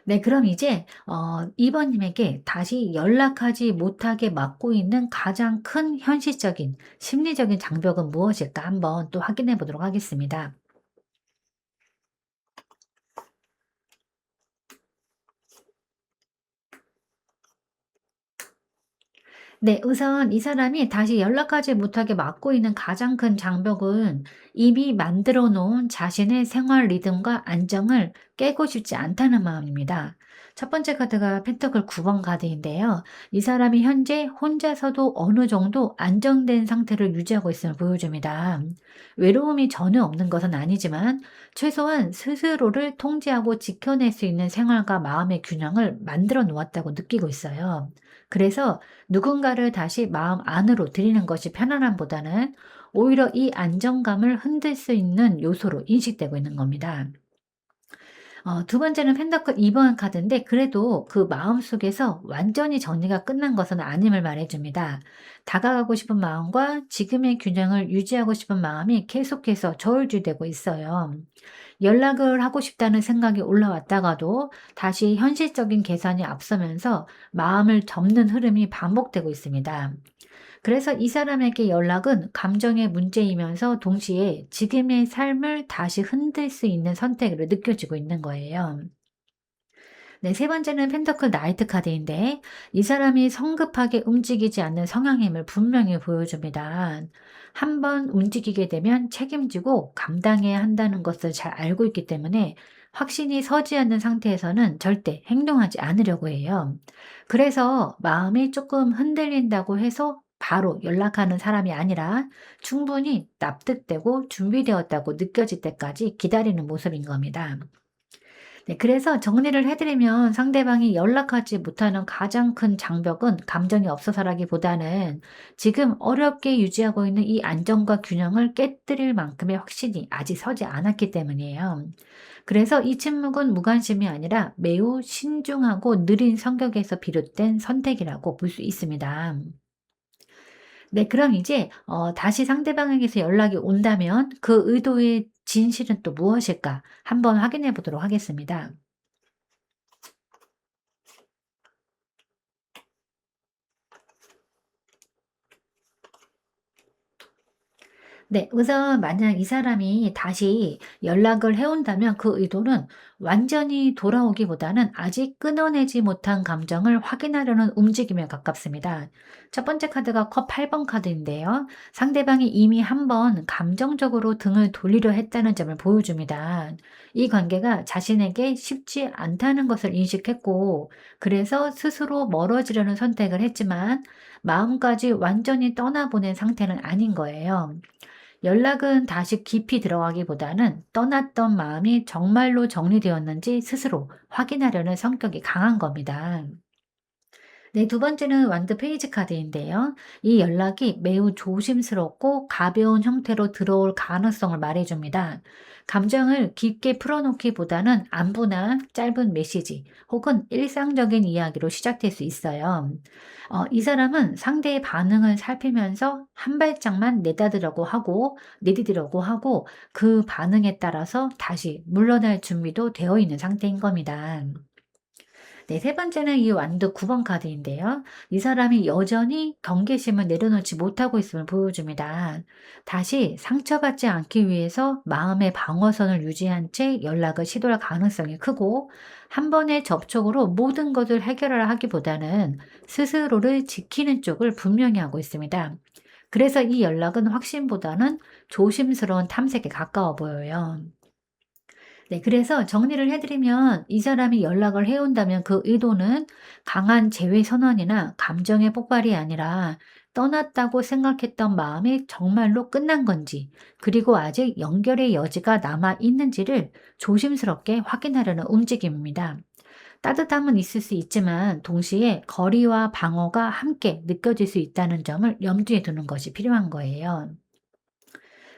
네, 그럼 이제 2번 님에게 다시 연락하지 못하게 막고 있는 가장 큰 현실적인 심리적인 장벽은 무엇일까 한번 또 확인해 보도록 하겠습니다. 네, 우선 이 사람이 다시 연락하지 못하게 막고 있는 가장 큰 장벽은 이미 만들어 놓은 자신의 생활 리듬과 안정을 깨고 싶지 않다는 마음입니다. 첫 번째 카드가 펜터클 9번 카드인데요. 이 사람이 현재 혼자서도 어느 정도 안정된 상태를 유지하고 있음을 보여줍니다. 외로움이 전혀 없는 것은 아니지만, 최소한 스스로를 통제하고 지켜낼 수 있는 생활과 마음의 균형을 만들어 놓았다고 느끼고 있어요. 그래서 누군가를 다시 마음 안으로 들이는 것이 편안함보다는 오히려 이 안정감을 흔들 수 있는 요소로 인식되고 있는 겁니다. 두 번째는 펜더클 2번 카드인데, 그래도 그 마음속에서 완전히 정리가 끝난 것은 아님을 말해 줍니다. 다가가고 싶은 마음과 지금의 균형을 유지하고 싶은 마음이 계속해서 저울질되고 있어요. 연락을 하고 싶다는 생각이 올라왔다가도 다시 현실적인 계산이 앞서면서 마음을 접는 흐름이 반복되고 있습니다. 그래서 이 사람에게 연락은 감정의 문제이면서 동시에 지금의 삶을 다시 흔들 수 있는 선택으로 느껴지고 있는 거예요. 네, 세 번째는 펜터클 나이트 카드인데, 이 사람이 성급하게 움직이지 않는 성향임을 분명히 보여줍니다. 한번 움직이게 되면 책임지고 감당해야 한다는 것을 잘 알고 있기 때문에 확신이 서지 않는 상태에서는 절대 행동하지 않으려고 해요. 그래서 마음이 조금 흔들린다고 해서 바로 연락하는 사람이 아니라, 충분히 납득되고 준비되었다고 느껴질 때까지 기다리는 모습인 겁니다. 네, 그래서 정리를 해 드리면 상대방이 연락하지 못하는 가장 큰 장벽은 감정이 없어서라기보다는 지금 어렵게 유지하고 있는 이 안정과 균형을 깨뜨릴 만큼의 확신이 아직 서지 않았기 때문이에요. 그래서 이 침묵은 무관심이 아니라 매우 신중하고 느린 성격에서 비롯된 선택이라고 볼 수 있습니다. 네, 그럼 이제 다시 상대방에게서 연락이 온다면 그 의도에 진실은 또 무엇일까? 한번 확인해 보도록 하겠습니다. 네. 우선 만약 이 사람이 다시 연락을 해 온다면 그 의도는 완전히 돌아오기보다는 아직 끊어내지 못한 감정을 확인하려는 움직임에 가깝습니다. 첫 번째 카드가 컵 8번 카드인데요. 상대방이 이미 한번 감정적으로 등을 돌리려 했다는 점을 보여줍니다. 이 관계가 자신에게 쉽지 않다는 것을 인식했고, 그래서 스스로 멀어지려는 선택을 했지만 마음까지 완전히 떠나보낸 상태는 아닌 거예요. 연락은 다시 깊이 들어가기보다는 떠났던 마음이 정말로 정리되었는지 스스로 확인하려는 성격이 강한 겁니다. 네, 두 번째는 완드 페이지 카드인데요. 이 연락이 매우 조심스럽고 가벼운 형태로 들어올 가능성을 말해줍니다. 감정을 깊게 풀어놓기보다는 안부나 짧은 메시지 혹은 일상적인 이야기로 시작될 수 있어요. 이 사람은 상대의 반응을 살피면서 한 발짝만 내디디려고 하고 그 반응에 따라서 다시 물러날 준비도 되어 있는 상태인 겁니다. 네, 세 번째는 이 완드 9번 카드인데요. 이 사람이 여전히 경계심을 내려놓지 못하고 있음을 보여줍니다. 다시 상처받지 않기 위해서 마음의 방어선을 유지한 채 연락을 시도할 가능성이 크고, 한 번의 접촉으로 모든 것을 해결하려 하기보다는 스스로를 지키는 쪽을 분명히 하고 있습니다. 그래서 이 연락은 확신보다는 조심스러운 탐색에 가까워 보여요. 네, 그래서 정리를 해 드리면 이 사람이 연락을 해 온다면 그 의도는 강한 재회 선언이나 감정의 폭발이 아니라 떠났다고 생각했던 마음이 정말로 끝난 건지, 그리고 아직 연결의 여지가 남아 있는지를 조심스럽게 확인하려는 움직임입니다. 따뜻함은 있을 수 있지만 동시에 거리와 방어가 함께 느껴질 수 있다는 점을 염두에 두는 것이 필요한 거예요.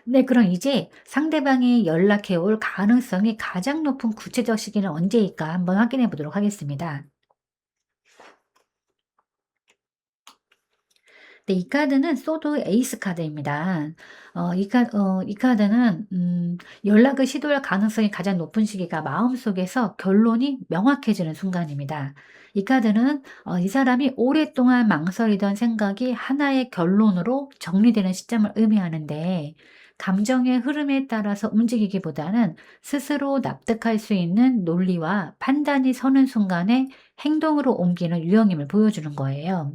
네, 그럼 이제 상대방이 연락해 올 가능성이 가장 높은 구체적 시기는 언제일까 한번 확인해 보도록 하겠습니다. 네, 이 카드는 소드 에이스 카드입니다. 이 카드는 연락을 시도할 가능성이 가장 높은 시기가 마음속에서 결론이 명확해지는 순간입니다. 이 카드는 이 사람이 오랫동안 망설이던 생각이 하나의 결론으로 정리되는 시점을 의미하는데, 감정의 흐름에 따라서 움직이기보다는 스스로 납득할 수 있는 논리와 판단이 서는 순간에 행동으로 옮기는 유형임을 보여주는 거예요.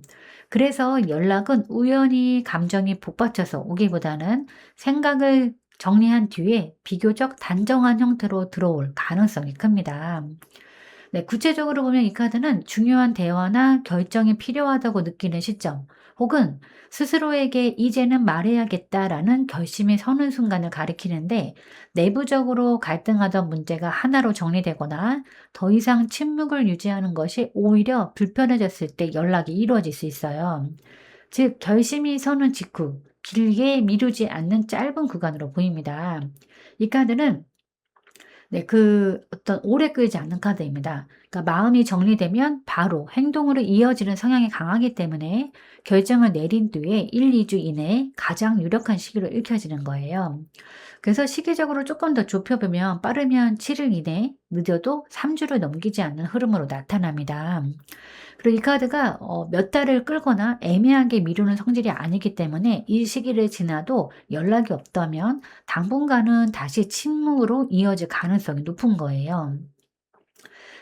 그래서 연락은 우연히 감정이 복받쳐서 오기보다는 생각을 정리한 뒤에 비교적 단정한 형태로 들어올 가능성이 큽니다. 네, 구체적으로 보면 이 카드는 중요한 대화나 결정이 필요하다고 느끼는 시점, 혹은 스스로에게 이제는 말해야겠다라는 결심이 서는 순간을 가리키는데, 내부적으로 갈등하던 문제가 하나로 정리되거나 더 이상 침묵을 유지하는 것이 오히려 불편해졌을 때 연락이 이루어질 수 있어요. 즉, 결심이 서는 직후 길게 미루지 않는 짧은 구간으로 보입니다. 이 카드는 네, 그 어떤 오래 끌지 않는 카드입니다. 그러니까 마음이 정리되면 바로 행동으로 이어지는 성향이 강하기 때문에 결정을 내린 뒤에 1-2주 이내에 가장 유력한 시기로 읽혀지는 거예요. 그래서 시기적으로 조금 더 좁혀보면 빠르면 7일 이내, 늦어도 3 주를 넘기지 않는 흐름으로 나타납니다. 그리고 이 카드가 몇 달을 끌거나 애매하게 미루는 성질이 아니기 때문에 이 시기를 지나도 연락이 없다면 당분간은 다시 침묵으로 이어질 가능성이 높은 거예요.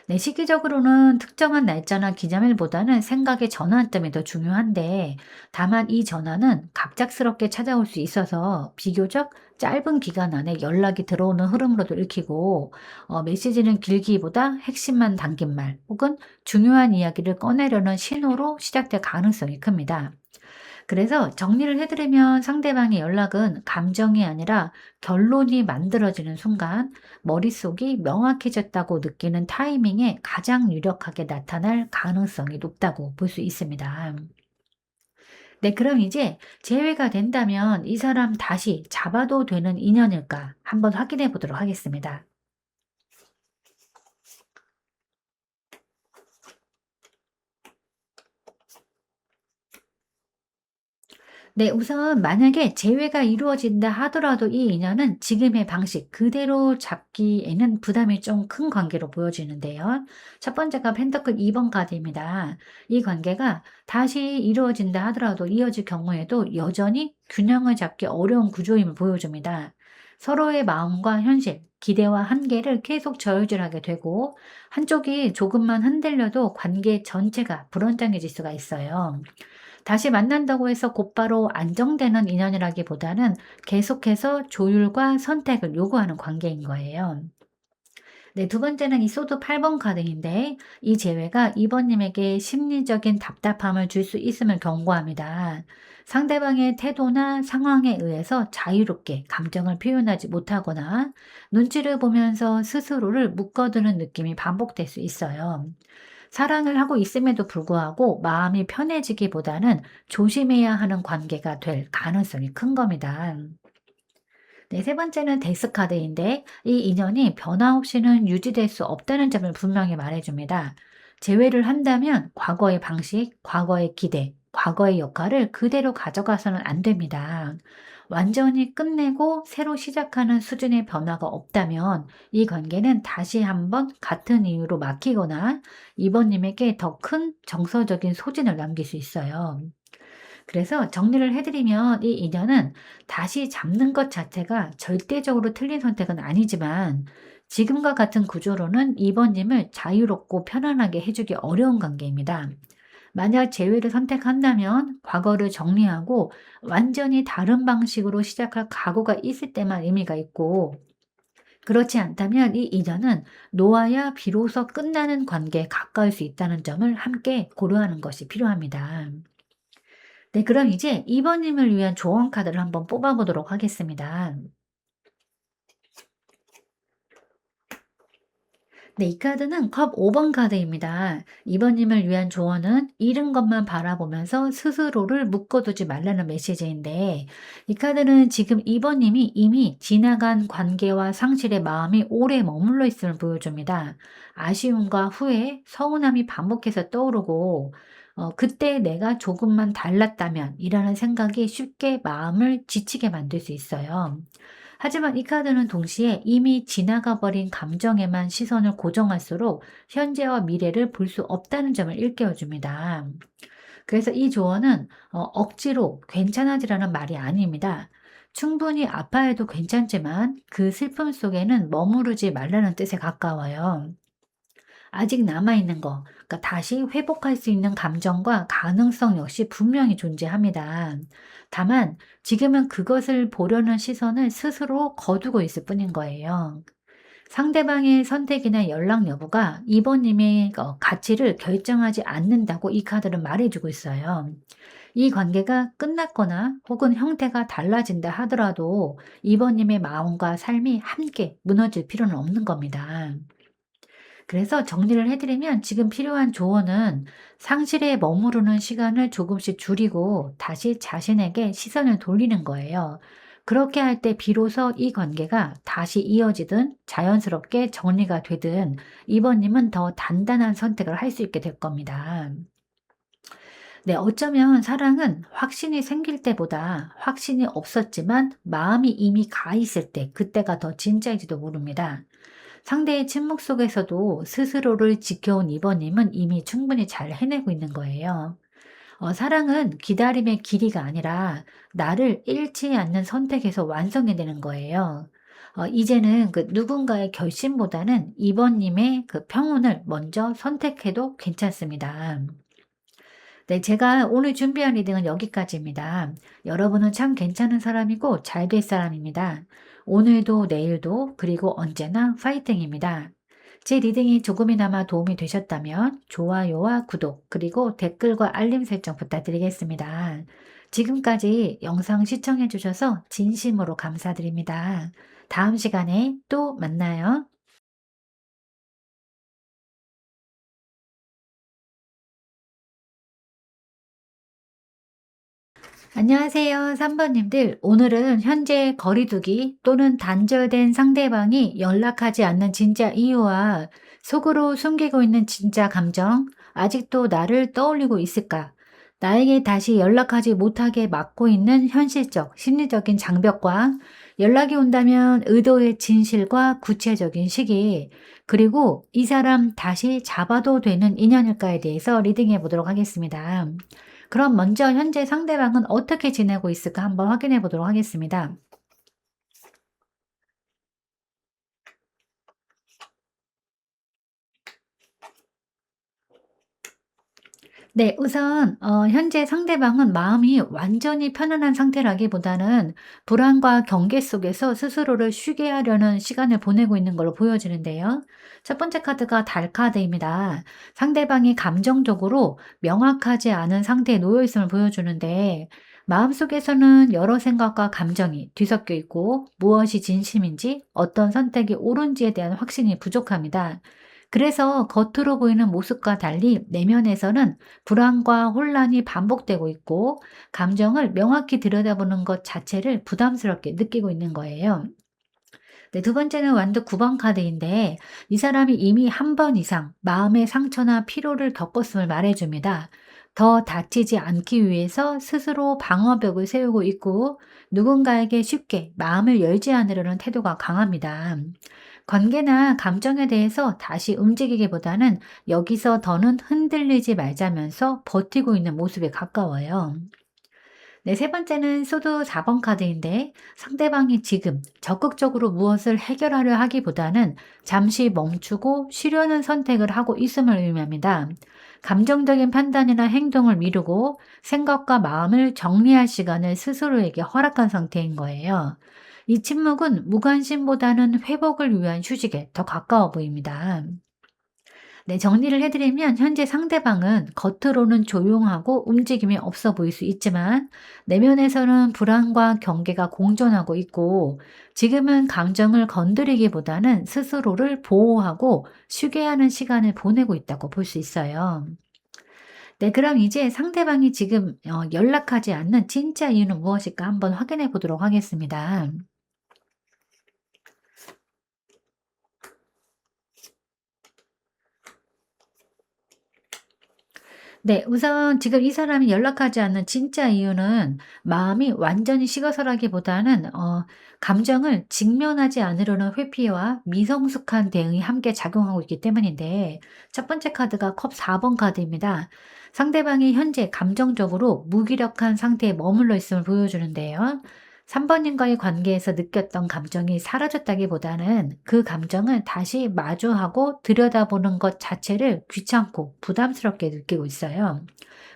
네, 시기적으로는 특정한 날짜나 기념일보다는 생각의 전환점이 더 중요한데, 다만 이 전환은 갑작스럽게 찾아올 수 있어서 비교적 짧은 기간 안에 연락이 들어오는 흐름으로도 읽히고, 메시지는 길기보다 핵심만 담긴 말 혹은 중요한 이야기를 꺼내려는 신호로 시작될 가능성이 큽니다. 그래서 정리를 해드리면 상대방의 연락은 감정이 아니라 결론이 만들어지는 순간, 머릿속이 명확해졌다고 느끼는 타이밍에 가장 유력하게 나타날 가능성이 높다고 볼 수 있습니다. 네, 그럼 이제 재회가 된다면 이 사람 다시 잡아도 되는 인연일까 한번 확인해 보도록 하겠습니다. 네, 우선 만약에 재회가 이루어진다 하더라도 이 인연은 지금의 방식 그대로 잡기에는 부담이 좀 큰 관계로 보여지는데요. 첫 번째가 펜터클 2번 카드입니다. 이 관계가 다시 이루어진다 하더라도 이어질 경우에도 여전히 균형을 잡기 어려운 구조임을 보여줍니다. 서로의 마음과 현실, 기대와 한계를 계속 저울질하게 되고 한쪽이 조금만 흔들려도 관계 전체가 불안정해질 수가 있어요. 다시 만난다고 해서 곧바로 안정되는 인연이라기보다는 계속해서 조율과 선택을 요구하는 관계인 거예요. 네, 두 번째는 이 소드 8번 카드인데 이 재회가 2번님에게 심리적인 답답함을 줄 수 있음을 경고합니다. 상대방의 태도나 상황에 의해서 자유롭게 감정을 표현하지 못하거나 눈치를 보면서 스스로를 묶어두는 느낌이 반복될 수 있어요. 사랑을 하고 있음에도 불구하고 마음이 편해지기보다는 조심해야 하는 관계가 될 가능성이 큰 겁니다. 네, 세 번째는 데스 카드인데 이 인연이 변화 없이는 유지될 수 없다는 점을 분명히 말해줍니다. 재회를 한다면 과거의 방식, 과거의 기대, 과거의 역할을 그대로 가져가서는 안 됩니다. 완전히 끝내고 새로 시작하는 수준의 변화가 없다면 이 관계는 다시 한번 같은 이유로 막히거나 이번님에게 더 큰 정서적인 소진을 남길 수 있어요. 그래서 정리를 해드리면 이 인연은 다시 잡는 것 자체가 절대적으로 틀린 선택은 아니지만 지금과 같은 구조로는 이번님을 자유롭고 편안하게 해주기 어려운 관계입니다. 만약 재회를 선택한다면 과거를 정리하고 완전히 다른 방식으로 시작할 각오가 있을 때만 의미가 있고 그렇지 않다면 이 인연은 놓아야 비로소 끝나는 관계에 가까울 수 있다는 점을 함께 고려하는 것이 필요합니다. 네, 그럼 이제 2번님을 위한 조언 카드를 한번 뽑아보도록 하겠습니다. 네, 이 카드는 컵 5번 카드입니다. 2번님을 위한 조언은 잃은 것만 바라보면서 스스로를 묶어두지 말라는 메시지인데, 이 카드는 지금 2번님이 이미 지나간 관계와 상실의 마음이 오래 머물러 있음을 보여줍니다. 아쉬움과 후회, 서운함이 반복해서 떠오르고, 그때 내가 조금만 달랐다면 이라는 생각이 쉽게 마음을 지치게 만들 수 있어요. 하지만 이 카드는 동시에 이미 지나가 버린 감정에만 시선을 고정할수록 현재와 미래를 볼 수 없다는 점을 일깨워 줍니다. 그래서 이 조언은 억지로 괜찮아지라는 말이 아닙니다. 충분히 아파해도 괜찮지만 그 슬픔 속에는 머무르지 말라는 뜻에 가까워요. 아직 남아있는 거, 그러니까 다시 회복할 수 있는 감정과 가능성 역시 분명히 존재합니다. 다만 지금은 그것을 보려는 시선을 스스로 거두고 있을 뿐인 거예요. 상대방의 선택이나 연락 여부가 이번님의 가치를 결정하지 않는다고 이 카드는 말해주고 있어요. 이 관계가 끝났거나 혹은 형태가 달라진다 하더라도 이번님의 마음과 삶이 함께 무너질 필요는 없는 겁니다. 그래서 정리를 해드리면 지금 필요한 조언은 상실에 머무르는 시간을 조금씩 줄이고 다시 자신에게 시선을 돌리는 거예요. 그렇게 할 때 비로소 이 관계가 다시 이어지든 자연스럽게 정리가 되든 이번님은 더 단단한 선택을 할 수 있게 될 겁니다. 네, 어쩌면 사랑은 확신이 생길 때보다 확신이 없었지만 마음이 이미 가 있을 때 그때가 더 진짜일지도 모릅니다. 상대의 침묵 속에서도 스스로를 지켜온 이번님은 이미 충분히 잘 해내고 있는 거예요. 사랑은 기다림의 길이가 아니라 나를 잃지 않는 선택에서 완성해내는 거예요. 이제는 그 누군가의 결심보다는 이번님의 그 평온을 먼저 선택해도 괜찮습니다. 네, 제가 오늘 준비한 리딩은 여기까지입니다. 여러분은 참 괜찮은 사람이고 잘 될 사람입니다. 오늘도 내일도 그리고 언제나 파이팅입니다. 제 리딩이 조금이나마 도움이 되셨다면 좋아요와 구독 그리고 댓글과 알림 설정 부탁드리겠습니다. 지금까지 영상 시청해 주셔서 진심으로 감사드립니다. 다음 시간에 또 만나요. 안녕하세요. 3번님들. 오늘은 현재 거리두기 또는 단절된 상대방이 연락하지 않는 진짜 이유와 속으로 숨기고 있는 진짜 감정, 아직도 나를 떠올리고 있을까? 나에게 다시 연락하지 못하게 막고 있는 현실적, 심리적인 장벽과 연락이 온다면 의도의 진실과 구체적인 시기, 그리고 이 사람 다시 잡아도 되는 인연일까에 대해서 리딩해 보도록 하겠습니다. 그럼 먼저 현재 상대방은 어떻게 지내고 있을까 한번 확인해 보도록 하겠습니다. 네. 우선 현재 상대방은 마음이 완전히 편안한 상태라기보다는 불안과 경계 속에서 스스로를 쉬게 하려는 시간을 보내고 있는 걸로 보여지는데요. 첫 번째 카드가 달 카드입니다. 상대방이 감정적으로 명확하지 않은 상태에 놓여 있음을 보여주는데 마음속에서는 여러 생각과 감정이 뒤섞여 있고 무엇이 진심인지 어떤 선택이 옳은지에 대한 확신이 부족합니다. 그래서 겉으로 보이는 모습과 달리 내면에서는 불안과 혼란이 반복되고 있고 감정을 명확히 들여다보는 것 자체를 부담스럽게 느끼고 있는 거예요. 네, 두 번째는 완드 9번 카드인데 이 사람이 이미 한 번 이상 마음의 상처나 피로를 겪었음을 말해줍니다. 더 다치지 않기 위해서 스스로 방어벽을 세우고 있고 누군가에게 쉽게 마음을 열지 않으려는 태도가 강합니다. 관계나 감정에 대해서 다시 움직이기보다는 여기서 더는 흔들리지 말자면서 버티고 있는 모습에 가까워요. 네, 세 번째는 소드 4번 카드인데 상대방이 지금 적극적으로 무엇을 해결하려 하기보다는 잠시 멈추고 쉬려는 선택을 하고 있음을 의미합니다. 감정적인 판단이나 행동을 미루고 생각과 마음을 정리할 시간을 스스로에게 허락한 상태인 거예요. 이 침묵은 무관심보다는 회복을 위한 휴식에 더 가까워 보입니다. 네, 정리를 해드리면 현재 상대방은 겉으로는 조용하고 움직임이 없어 보일 수 있지만 내면에서는 불안과 경계가 공존하고 있고 지금은 감정을 건드리기보다는 스스로를 보호하고 쉬게 하는 시간을 보내고 있다고 볼 수 있어요. 네, 그럼 이제 상대방이 지금 연락하지 않는 진짜 이유는 무엇일까 한번 확인해 보도록 하겠습니다. 네. 우선 지금 이 사람이 연락하지 않는 진짜 이유는 마음이 완전히 식어서라기보다는 감정을 직면하지 않으려는 회피와 미성숙한 대응이 함께 작용하고 있기 때문인데 첫 번째 카드가 컵 4번 카드입니다. 상대방이 현재 감정적으로 무기력한 상태에 머물러 있음을 보여주는데요. 3 번님과의 관계에서 느꼈던 감정이 사라졌다기보다는 그 감정을 다시 마주하고 들여다보는 것 자체를 귀찮고 부담스럽게 느끼고 있어요.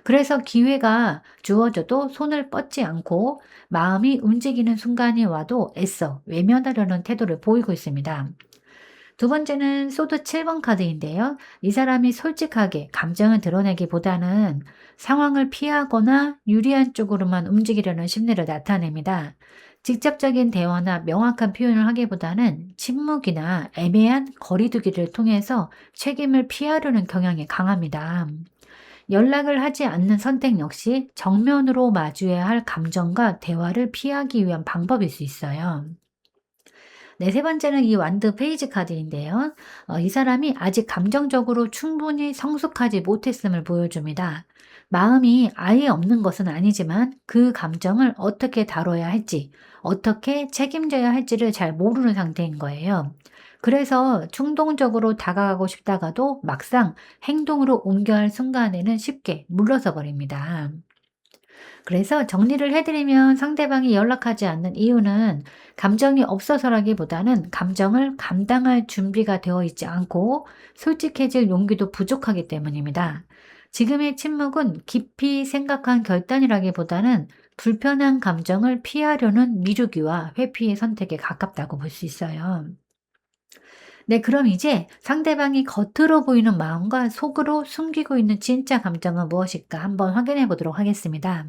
그래서 기회가 주어져도 손을 뻗지 않고 마음이 움직이는 순간이 와도 애써 외면하려는 태도를 보이고 있습니다. 두 번째는 소드 7번 카드인데요. 이 사람이 솔직하게 감정을 드러내기보다는 상황을 피하거나 유리한 쪽으로만 움직이려는 심리를 나타냅니다. 직접적인 대화나 명확한 표현을 하기보다는 침묵이나 애매한 거리두기를 통해서 책임을 피하려는 경향이 강합니다. 연락을 하지 않는 선택 역시 정면으로 마주해야 할 감정과 대화를 피하기 위한 방법일 수 있어요. 네, 세 번째는 이 완드 페이지 카드인데요. 이 사람이 아직 감정적으로 충분히 성숙하지 못했음을 보여줍니다. 마음이 아예 없는 것은 아니지만 그 감정을 어떻게 다뤄야 할지, 어떻게 책임져야 할지를 잘 모르는 상태인 거예요. 그래서 충동적으로 다가가고 싶다가도 막상 행동으로 옮겨야 할 순간에는 쉽게 물러서 버립니다. 그래서 정리를 해드리면 상대방이 연락하지 않는 이유는 감정이 없어서라기보다는 감정을 감당할 준비가 되어 있지 않고 솔직해질 용기도 부족하기 때문입니다. 지금의 침묵은 깊이 생각한 결단이라기보다는 불편한 감정을 피하려는 미루기와 회피의 선택에 가깝다고 볼 수 있어요. 네, 그럼 이제 상대방이 겉으로 보이는 마음과 속으로 숨기고 있는 진짜 감정은 무엇일까 한번 확인해 보도록 하겠습니다.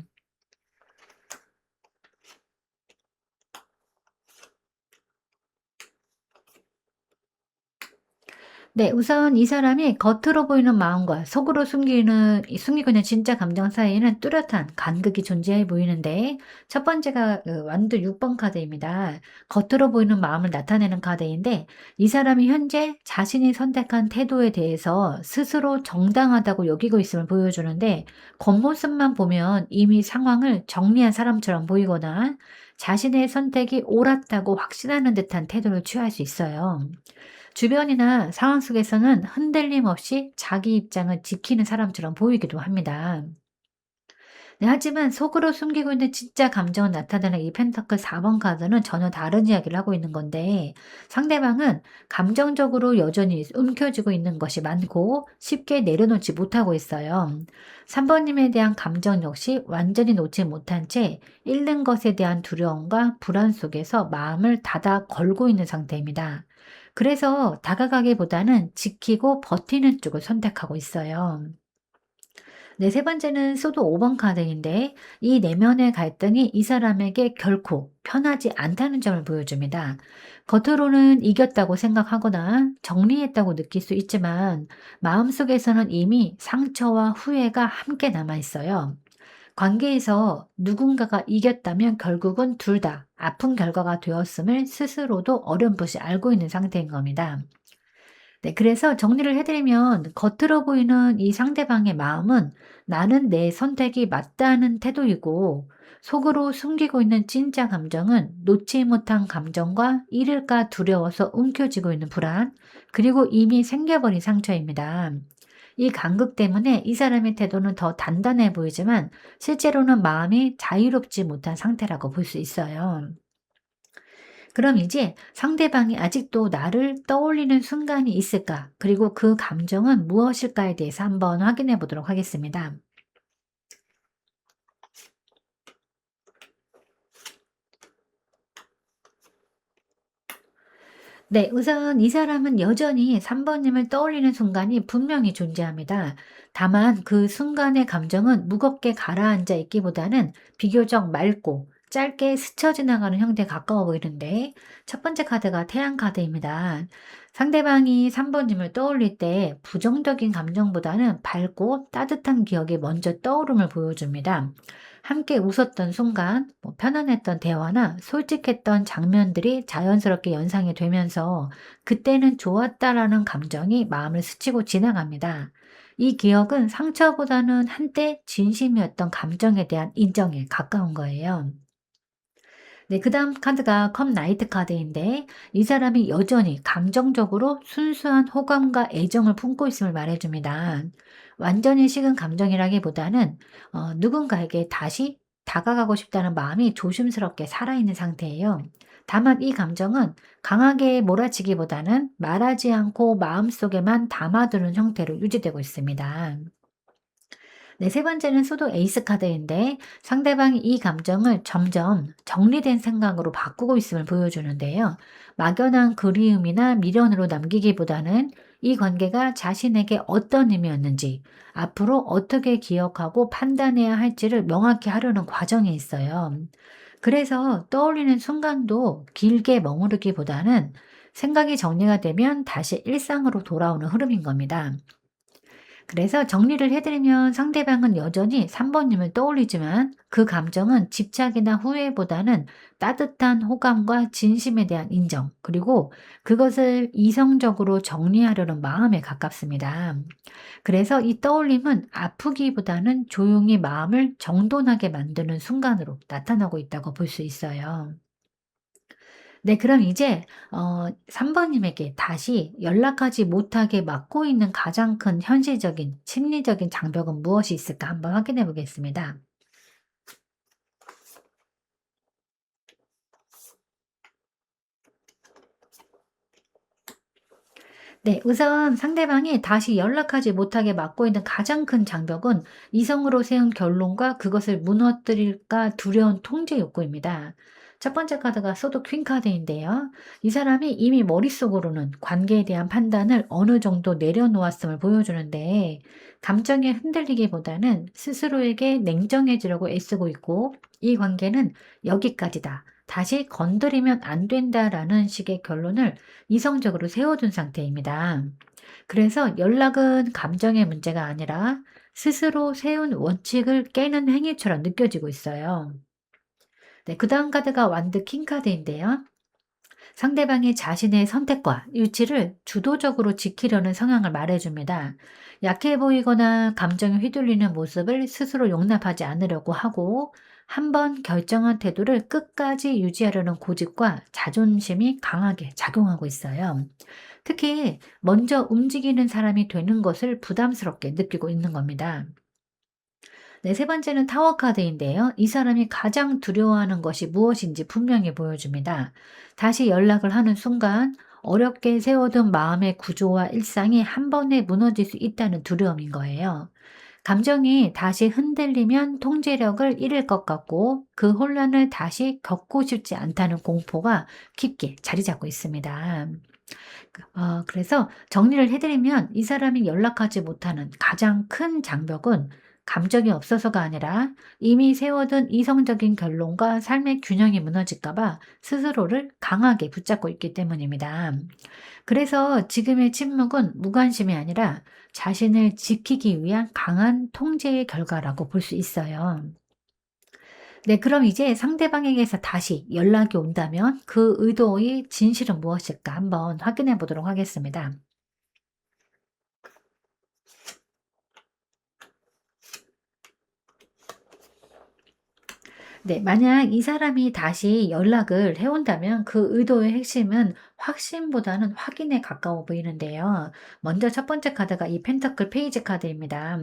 네. 우선 이 사람이 겉으로 보이는 마음과 속으로 숨기고 있는 진짜 감정 사이에는 뚜렷한 간극이 존재해 보이는데, 첫 번째가 완두 6번 카드입니다. 겉으로 보이는 마음을 나타내는 카드인데, 이 사람이 현재 자신이 선택한 태도에 대해서 스스로 정당하다고 여기고 있음을 보여주는데, 겉모습만 보면 이미 상황을 정리한 사람처럼 보이거나 자신의 선택이 옳았다고 확신하는 듯한 태도를 취할 수 있어요. 주변이나 상황 속에서는 흔들림 없이 자기 입장을 지키는 사람처럼 보이기도 합니다. 네, 하지만 속으로 숨기고 있는 진짜 감정을 나타내는 이 펜타클 4번 카드는 전혀 다른 이야기를 하고 있는 건데, 상대방은 감정적으로 여전히 움켜쥐고 있는 것이 많고 쉽게 내려놓지 못하고 있어요. 3번님에 대한 감정 역시 완전히 놓지 못한 채 잃는 것에 대한 두려움과 불안 속에서 마음을 닫아 걸고 있는 상태입니다. 그래서 다가가기보다는 지키고 버티는 쪽을 선택하고 있어요. 네, 세 번째는 소드 5번 카드인데, 이 내면의 갈등이 이 사람에게 결코 편하지 않다는 점을 보여줍니다. 겉으로는 이겼다고 생각하거나 정리했다고 느낄 수 있지만 마음속에서는 이미 상처와 후회가 함께 남아 있어요. 관계에서 누군가가 이겼다면 결국은 둘 다 아픈 결과가 되었음을 스스로도 어렴풋이 알고 있는 상태인 겁니다. 네, 그래서 정리를 해드리면 겉으로 보이는 이 상대방의 마음은 나는 내 선택이 맞다는 태도이고, 속으로 숨기고 있는 진짜 감정은 놓지 못한 감정과 잃을까 두려워서 움켜쥐고 있는 불안, 그리고 이미 생겨버린 상처입니다. 이 간극 때문에 이 사람의 태도는 더 단단해 보이지만 실제로는 마음이 자유롭지 못한 상태라고 볼 수 있어요. 그럼 이제 상대방이 아직도 나를 떠올리는 순간이 있을까? 그리고 그 감정은 무엇일까에 대해서 한번 확인해 보도록 하겠습니다. 네, 우선 이 사람은 여전히 3번님을 떠올리는 순간이 분명히 존재합니다. 다만 그 순간의 감정은 무겁게 가라앉아 있기보다는 비교적 맑고 짧게 스쳐 지나가는 형태에 가까워 보이는데, 첫 번째 카드가 태양 카드입니다. 상대방이 3번님을 떠올릴 때 부정적인 감정보다는 밝고 따뜻한 기억이 먼저 떠오름을 보여줍니다. 함께 웃었던 순간, 편안했던 대화나 솔직했던 장면들이 자연스럽게 연상이 되면서 그때는 좋았다라는 감정이 마음을 스치고 지나갑니다. 이 기억은 상처보다는 한때 진심이었던 감정에 대한 인정에 가까운 거예요. 네, 그다음 카드가 컵 나이트 카드인데, 이 사람이 여전히 감정적으로 순수한 호감과 애정을 품고 있음을 말해줍니다. 완전히 식은 감정이라기보다는 누군가에게 다시 다가가고 싶다는 마음이 조심스럽게 살아있는 상태예요. 다만 이 감정은 강하게 몰아치기보다는 말하지 않고 마음속에만 담아두는 형태로 유지되고 있습니다. 네, 세 번째는 수도 에이스 카드인데, 상대방이 이 감정을 점점 정리된 생각으로 바꾸고 있음을 보여주는데요. 막연한 그리움이나 미련으로 남기기보다는 이 관계가 자신에게 어떤 의미였는지, 앞으로 어떻게 기억하고 판단해야 할지를 명확히 하려는 과정에 있어요. 그래서 떠올리는 순간도 길게 머무르기보다는 생각이 정리가 되면 다시 일상으로 돌아오는 흐름인 겁니다. 그래서 정리를 해드리면 상대방은 여전히 3번님을 떠올리지만 그 감정은 집착이나 후회보다는 따뜻한 호감과 진심에 대한 인정, 그리고 그것을 이성적으로 정리하려는 마음에 가깝습니다. 그래서 이 떠올림은 아프기보다는 조용히 마음을 정돈하게 만드는 순간으로 나타나고 있다고 볼 수 있어요. 네, 그럼 이제 3 번님에게 다시 연락하지 못하게 막고 있는 가장 큰 현실적인 심리적인 장벽은 무엇이 있을까 한번 확인해 보겠습니다. 네, 우선 상대방이 다시 연락하지 못하게 막고 있는 가장 큰 장벽은 이성으로 세운 결론과 그것을 무너뜨릴까 두려운 통제 욕구입니다. 첫 번째 카드가 소드 퀸 카드인데요. 이 사람이 이미 머릿속으로는 관계에 대한 판단을 어느 정도 내려놓았음을 보여주는데, 감정에 흔들리기보다는 스스로에게 냉정해지려고 애쓰고 있고, 이 관계는 여기까지다, 다시 건드리면 안 된다라는 식의 결론을 이성적으로 세워둔 상태입니다. 그래서 연락은 감정의 문제가 아니라 스스로 세운 원칙을 깨는 행위처럼 느껴지고 있어요. 네, 그 다음 카드가 완드 킹 카드인데요. 상대방이 자신의 선택과 유치를 주도적으로 지키려는 성향을 말해줍니다. 약해 보이거나 감정에 휘둘리는 모습을 스스로 용납하지 않으려고 하고, 한번 결정한 태도를 끝까지 유지하려는 고집과 자존심이 강하게 작용하고 있어요. 특히 먼저 움직이는 사람이 되는 것을 부담스럽게 느끼고 있는 겁니다. 네, 세 번째는 타워 카드인데요. 이 사람이 가장 두려워하는 것이 무엇인지 분명히 보여줍니다. 다시 연락을 하는 순간 어렵게 세워둔 마음의 구조와 일상이 한 번에 무너질 수 있다는 두려움인 거예요. 감정이 다시 흔들리면 통제력을 잃을 것 같고 그 혼란을 다시 겪고 싶지 않다는 공포가 깊게 자리 잡고 있습니다. 그래서 정리를 해드리면 이 사람이 연락하지 못하는 가장 큰 장벽은 감정이 없어서가 아니라 이미 세워둔 이성적인 결론과 삶의 균형이 무너질까 봐 스스로를 강하게 붙잡고 있기 때문입니다. 그래서 지금의 침묵은 무관심이 아니라 자신을 지키기 위한 강한 통제의 결과라고 볼 수 있어요. 네, 그럼 이제 상대방에게서 다시 연락이 온다면 그 의도의 진실은 무엇일까 한번 확인해 보도록 하겠습니다. 네. 만약 이 사람이 다시 연락을 해 온다면 그 의도의 핵심은 확신보다는 확인에 가까워 보이는데요. 먼저 첫 번째 카드가 이 펜터클 페이지 카드입니다.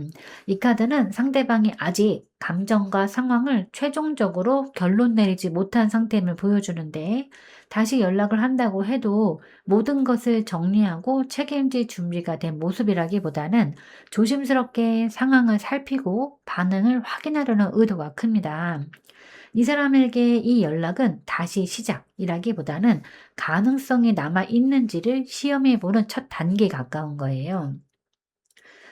이 카드는 상대방이 아직 감정과 상황을 최종적으로 결론 내리지 못한 상태임을 보여주는데, 다시 연락을 한다고 해도 모든 것을 정리하고 책임질 준비가 된 모습이라기보다는 조심스럽게 상황을 살피고 반응을 확인하려는 의도가 큽니다. 이 사람에게 이 연락은 다시 시작이라기보다는 가능성이 남아 있는지를 시험해 보는 첫 단계에 가까운 거예요.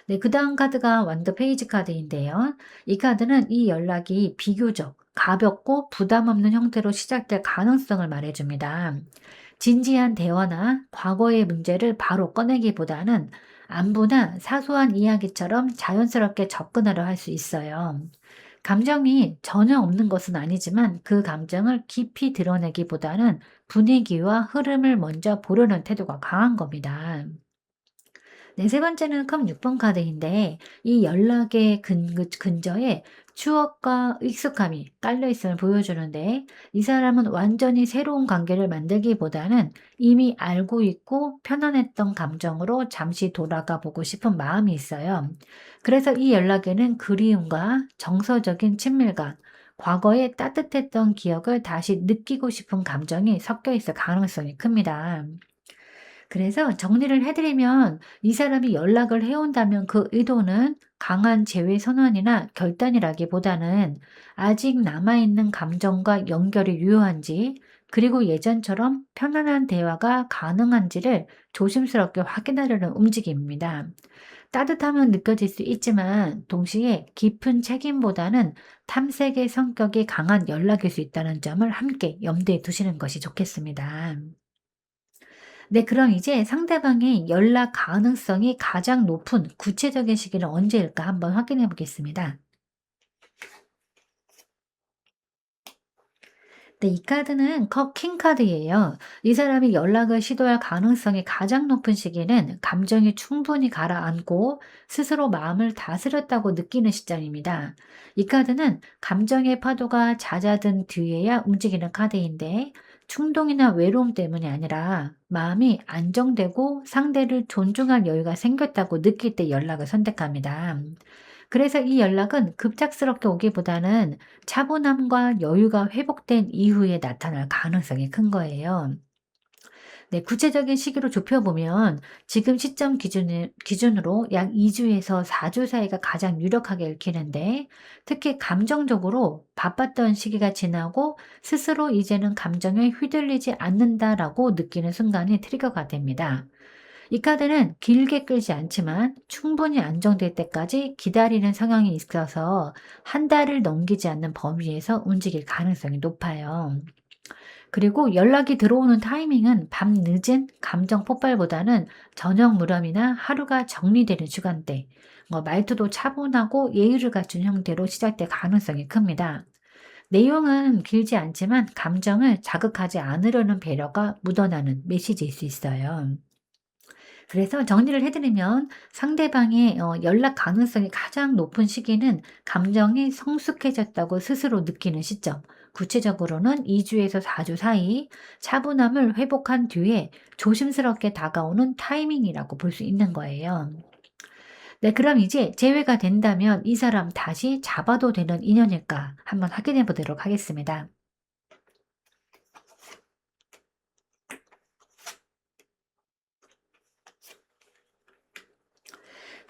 네, 그 다음 카드가 완더 페이지 카드인데요. 이 카드는 이 연락이 비교적 가볍고 부담 없는 형태로 시작될 가능성을 말해줍니다. 진지한 대화나 과거의 문제를 바로 꺼내기보다는 안부나 사소한 이야기처럼 자연스럽게 접근하려 할 수 있어요. 감정이 전혀 없는 것은 아니지만 그 감정을 깊이 드러내기보다는 분위기와 흐름을 먼저 보려는 태도가 강한 겁니다. 네, 세 번째는 컵 6번 카드인데 이 연락의 근저에 추억과 익숙함이 깔려 있음을 보여주는데, 이 사람은 완전히 새로운 관계를 만들기보다는 이미 알고 있고 편안했던 감정으로 잠시 돌아가 보고 싶은 마음이 있어요. 그래서 이 연락에는 그리움과 정서적인 친밀감, 과거의 따뜻했던 기억을 다시 느끼고 싶은 감정이 섞여 있을 가능성이 큽니다. 그래서 정리를 해드리면 이 사람이 연락을 해온다면 그 의도는 강한 재회 선언이나 결단이라기보다는 아직 남아있는 감정과 연결이 유효한지, 그리고 예전처럼 편안한 대화가 가능한지를 조심스럽게 확인하려는 움직임입니다. 따뜻함은 느껴질 수 있지만 동시에 깊은 책임보다는 탐색의 성격이 강한 연락일 수 있다는 점을 함께 염두에 두시는 것이 좋겠습니다. 네, 그럼 이제 상대방의 연락 가능성이 가장 높은 구체적인 시기는 언제일까 한번 확인해 보겠습니다. 네, 이 카드는 컵 킹 카드예요. 이 사람이 연락을 시도할 가능성이 가장 높은 시기는 감정이 충분히 가라앉고 스스로 마음을 다스렸다고 느끼는 시점입니다. 이 카드는 감정의 파도가 잦아든 뒤에야 움직이는 카드인데, 충동이나 외로움 때문이 아니라 마음이 안정되고 상대를 존중할 여유가 생겼다고 느낄 때 연락을 선택합니다. 그래서 이 연락은 급작스럽게 오기보다는 차분함과 여유가 회복된 이후에 나타날 가능성이 큰 거예요. 네, 구체적인 시기로 좁혀보면 지금 시점 기준으로 약 2주에서 4주 사이가 가장 유력하게 읽히는데, 특히 감정적으로 바빴던 시기가 지나고 스스로 이제는 감정에 휘둘리지 않는다라고 느끼는 순간이 트리거가 됩니다. 이 카드는 길게 끌지 않지만 충분히 안정될 때까지 기다리는 성향이 있어서 한 달을 넘기지 않는 범위에서 움직일 가능성이 높아요. 그리고 연락이 들어오는 타이밍은 밤 늦은 감정 폭발보다는 저녁 무렵이나 하루가 정리되는 시간대, 말투도 차분하고 예의를 갖춘 형태로 시작될 가능성이 큽니다. 내용은 길지 않지만 감정을 자극하지 않으려는 배려가 묻어나는 메시지일 수 있어요. 그래서 정리를 해드리면 상대방의 연락 가능성이 가장 높은 시기는 감정이 성숙해졌다고 스스로 느끼는 시점. 구체적으로는 2주에서 4주 사이 차분함을 회복한 뒤에 조심스럽게 다가오는 타이밍이라고 볼 수 있는 거예요. 네, 그럼 이제 재회가 된다면 이 사람 다시 잡아도 되는 인연일까 한번 확인해 보도록 하겠습니다.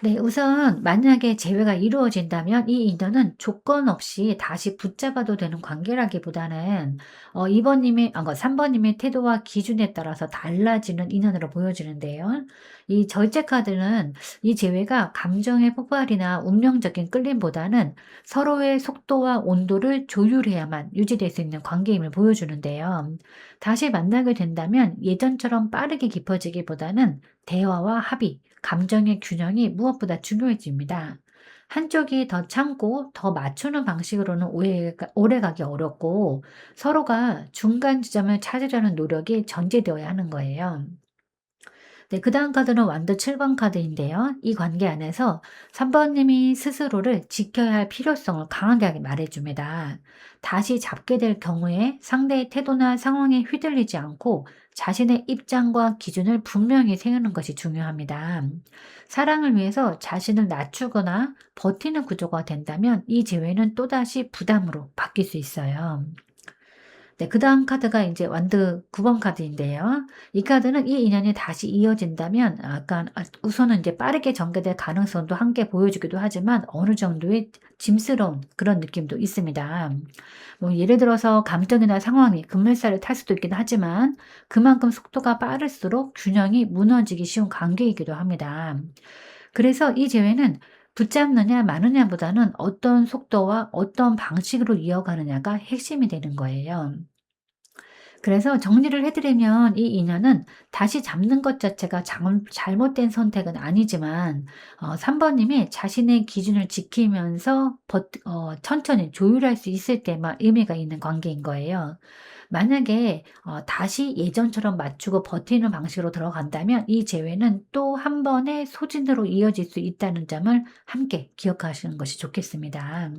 네, 우선 만약에 재회가 이루어진다면 이 인연은 조건 없이 다시 붙잡아도 되는 관계라기보다는 2번님의 3번님의 태도와 기준에 따라서 달라지는 인연으로 보여지는데요. 이 절제 카드는 이 재회가 감정의 폭발이나 운명적인 끌림보다는 서로의 속도와 온도를 조율해야만 유지될 수 있는 관계임을 보여주는데요. 다시 만나게 된다면 예전처럼 빠르게 깊어지기보다는 대화와 합의, 감정의 균형이 무엇보다 중요해집니다. 한쪽이 더 참고 더 맞추는 방식으로는 오래가기 어렵고 서로가 중간 지점을 찾으려는 노력이 전제되어야 하는 거예요. 네, 그 다음 카드는 완도 7번 카드인데요. 이 관계 안에서 3번님이 스스로를 지켜야 할 필요성을 강하게 말해줍니다. 다시 잡게 될 경우에 상대의 태도나 상황에 휘둘리지 않고 자신의 입장과 기준을 분명히 세우는 것이 중요합니다. 사랑을 위해서 자신을 낮추거나 버티는 구조가 된다면 이 재회는 또다시 부담으로 바뀔 수 있어요. 네, 그다음 카드가 이제 완드 9번 카드인데요. 이 카드는 이 인연이 다시 이어진다면 약간 우선은 이제 빠르게 전개될 가능성도 함께 보여주기도 하지만 어느 정도의 짐스러운 그런 느낌도 있습니다. 뭐 예를 들어서 감정이나 상황이 급물살을 탈 수도 있긴 하지만 그만큼 속도가 빠를수록 균형이 무너지기 쉬운 관계이기도 합니다. 그래서 이 재회는 붙잡느냐 마느냐보다는 어떤 속도와 어떤 방식으로 이어가느냐가 핵심이 되는 거예요. 그래서 정리를 해 드리면 이 인연은 다시 잡는 것 자체가 잘못된 선택은 아니지만 3 번님이 자신의 기준을 지키면서 천천히 조율할 수 있을 때만 의미가 있는 관계인 거예요. 만약에 다시 예전처럼 맞추고 버티는 방식으로 들어간다면 이 재회는 또 한 번의 소진으로 이어질 수 있다는 점을 함께 기억하시는 것이 좋겠습니다.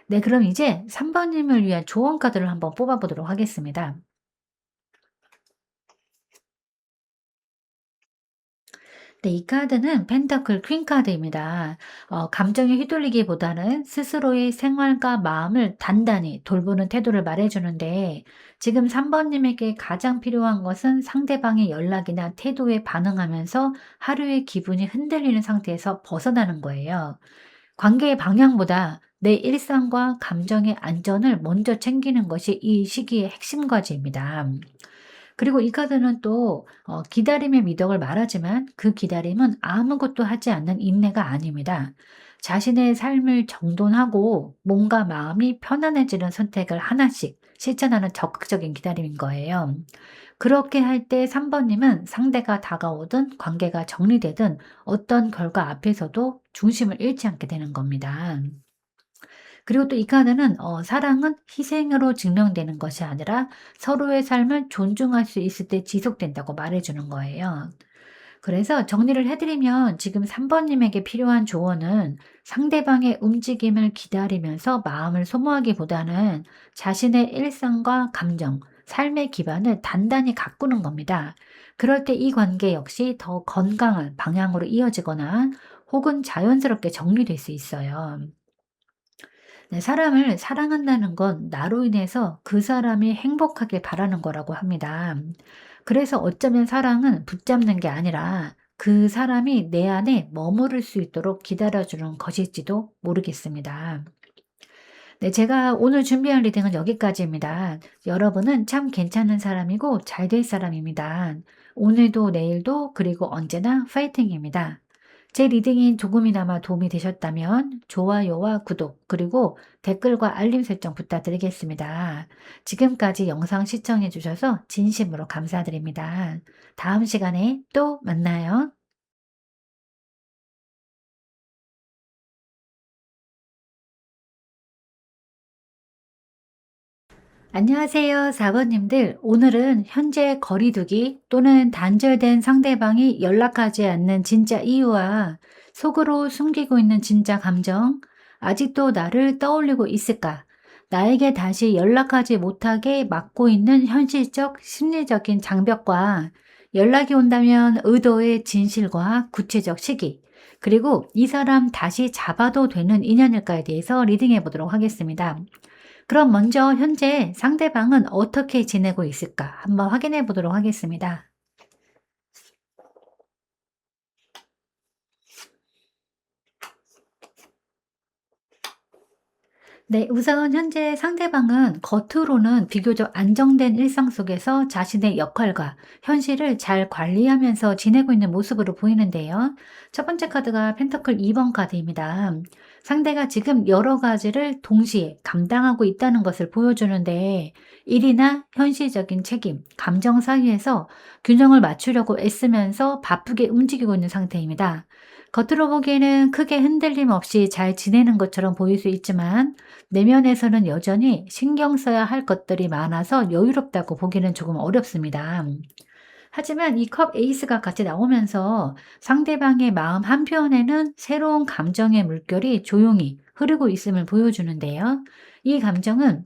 네, 그럼 이제 3 번님을 위한 조언 카드를 한번 뽑아 보도록 하겠습니다. 네, 이 카드는 펜터클 퀸 카드입니다. 감정에 휘둘리기보다는 스스로의 생활과 마음을 단단히 돌보는 태도를 말해주는데, 지금 3번님에게 가장 필요한 것은 상대방의 연락이나 태도에 반응하면서 하루의 기분이 흔들리는 상태에서 벗어나는 거예요. 관계의 방향보다 내 일상과 감정의 안전을 먼저 챙기는 것이 이 시기의 핵심 과제입니다. 그리고 이 카드는 또 기다림의 미덕을 말하지만 그 기다림은 아무것도 하지 않는 인내가 아닙니다. 자신의 삶을 정돈하고 몸과 마음이 편안해지는 선택을 하나씩 실천하는 적극적인 기다림인 거예요. 그렇게 할 때 3 번님은 상대가 다가오든 관계가 정리되든 어떤 결과 앞에서도 중심을 잃지 않게 되는 겁니다. 그리고 또 이 카드는 사랑은 희생으로 증명되는 것이 아니라 서로의 삶을 존중할 수 있을 때 지속된다고 말해 주는 거예요. 그래서 정리를 해 드리면 지금 3 번님에게 필요한 조언은 상대방의 움직임을 기다리면서 마음을 소모하기보다는 자신의 일상과 감정, 삶의 기반을 단단히 가꾸는 겁니다. 그럴 때 이 관계 역시 더 건강한 방향으로 이어지거나 혹은 자연스럽게 정리될 수 있어요. 네, 사람을 사랑한다는 건 나로 인해서 그 사람이 행복하길 바라는 거라고 합니다. 그래서 어쩌면 사랑은 붙잡는 게 아니라 그 사람이 내 안에 머무를 수 있도록 기다려주는 것일지도 모르겠습니다. 네, 제가 오늘 준비한 리딩은 여기까지입니다. 여러분은 참 괜찮은 사람이고 잘 될 사람입니다. 오늘도 내일도 그리고 언제나 파이팅입니다. 제 리딩이 조금이나마 도움이 되셨다면 좋아요와 구독, 그리고 댓글과 알림 설정 부탁드리겠습니다. 지금까지 영상 시청해 주셔서 진심으로 감사드립니다. 다음 시간에 또 만나요. 안녕하세요, 4번님들. 오늘은 현재 거리두기 또는 단절된 상대방이 연락하지 않는 진짜 이유와 속으로 숨기고 있는 진짜 감정, 아직도 나를 떠올리고 있을까? 나에게 다시 연락하지 못하게 막고 있는 현실적, 심리적인 장벽과 연락이 온다면 의도의 진실과 구체적 시기, 그리고 이 사람 다시 잡아도 되는 인연일까에 대해서 리딩해 보도록 하겠습니다. 그럼 먼저 현재 상대방은 어떻게 지내고 있을까 한번 확인해 보도록 하겠습니다. 네, 우선 현재 상대방은 겉으로는 비교적 안정된 일상 속에서 자신의 역할과 현실을 잘 관리하면서 지내고 있는 모습으로 보이는데요. 첫 번째 카드가 펜터클 2번 카드입니다. 상대가 지금 여러 가지를 동시에 감당하고 있다는 것을 보여주는데 일이나 현실적인 책임, 감정 사이에서 균형을 맞추려고 애쓰면서 바쁘게 움직이고 있는 상태입니다. 겉으로 보기에는 크게 흔들림 없이 잘 지내는 것처럼 보일 수 있지만 내면에서는 여전히 신경 써야 할 것들이 많아서 여유롭다고 보기는 조금 어렵습니다. 하지만 이 컵 에이스가 같이 나오면서 상대방의 마음 한편에는 새로운 감정의 물결이 조용히 흐르고 있음을 보여주는데요. 이 감정은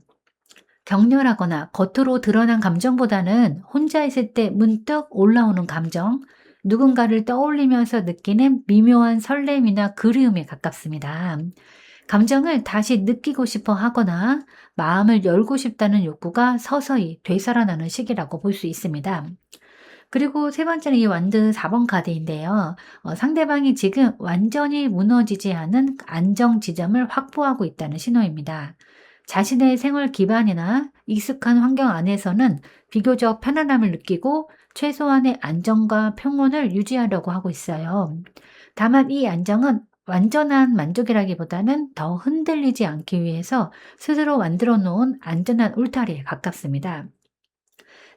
격렬하거나 겉으로 드러난 감정보다는 혼자 있을 때 문득 올라오는 감정, 누군가를 떠올리면서 느끼는 미묘한 설렘이나 그리움에 가깝습니다. 감정을 다시 느끼고 싶어 하거나 마음을 열고 싶다는 욕구가 서서히 되살아나는 시기라고 볼 수 있습니다. 그리고 세 번째는 이 완드 4번 카드인데요. 상대방이 지금 완전히 무너지지 않은 안정 지점을 확보하고 있다는 신호입니다. 자신의 생활 기반이나 익숙한 환경 안에서는 비교적 편안함을 느끼고 최소한의 안정과 평온을 유지하려고 하고 있어요. 다만 이 안정은 완전한 만족이라기보다는 더 흔들리지 않기 위해서 스스로 만들어 놓은 안전한 울타리에 가깝습니다.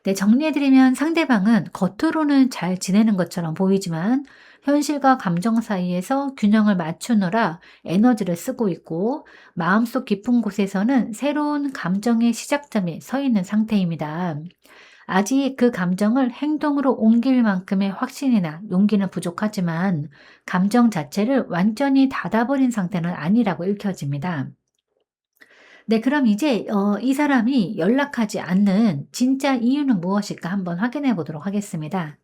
네, 정리해드리면 상대방은 겉으로는 잘 지내는 것처럼 보이지만 현실과 감정 사이에서 균형을 맞추느라 에너지를 쓰고 있고 마음속 깊은 곳에서는 새로운 감정의 시작점에 서 있는 상태입니다. 아직 그 감정을 행동으로 옮길 만큼의 확신이나 용기는 부족하지만 감정 자체를 완전히 닫아버린 상태는 아니라고 읽혀집니다. 네, 그럼 이제 이 사람이 연락하지 않는 진짜 이유는 무엇일까 한번 확인해 보도록 하겠습니다.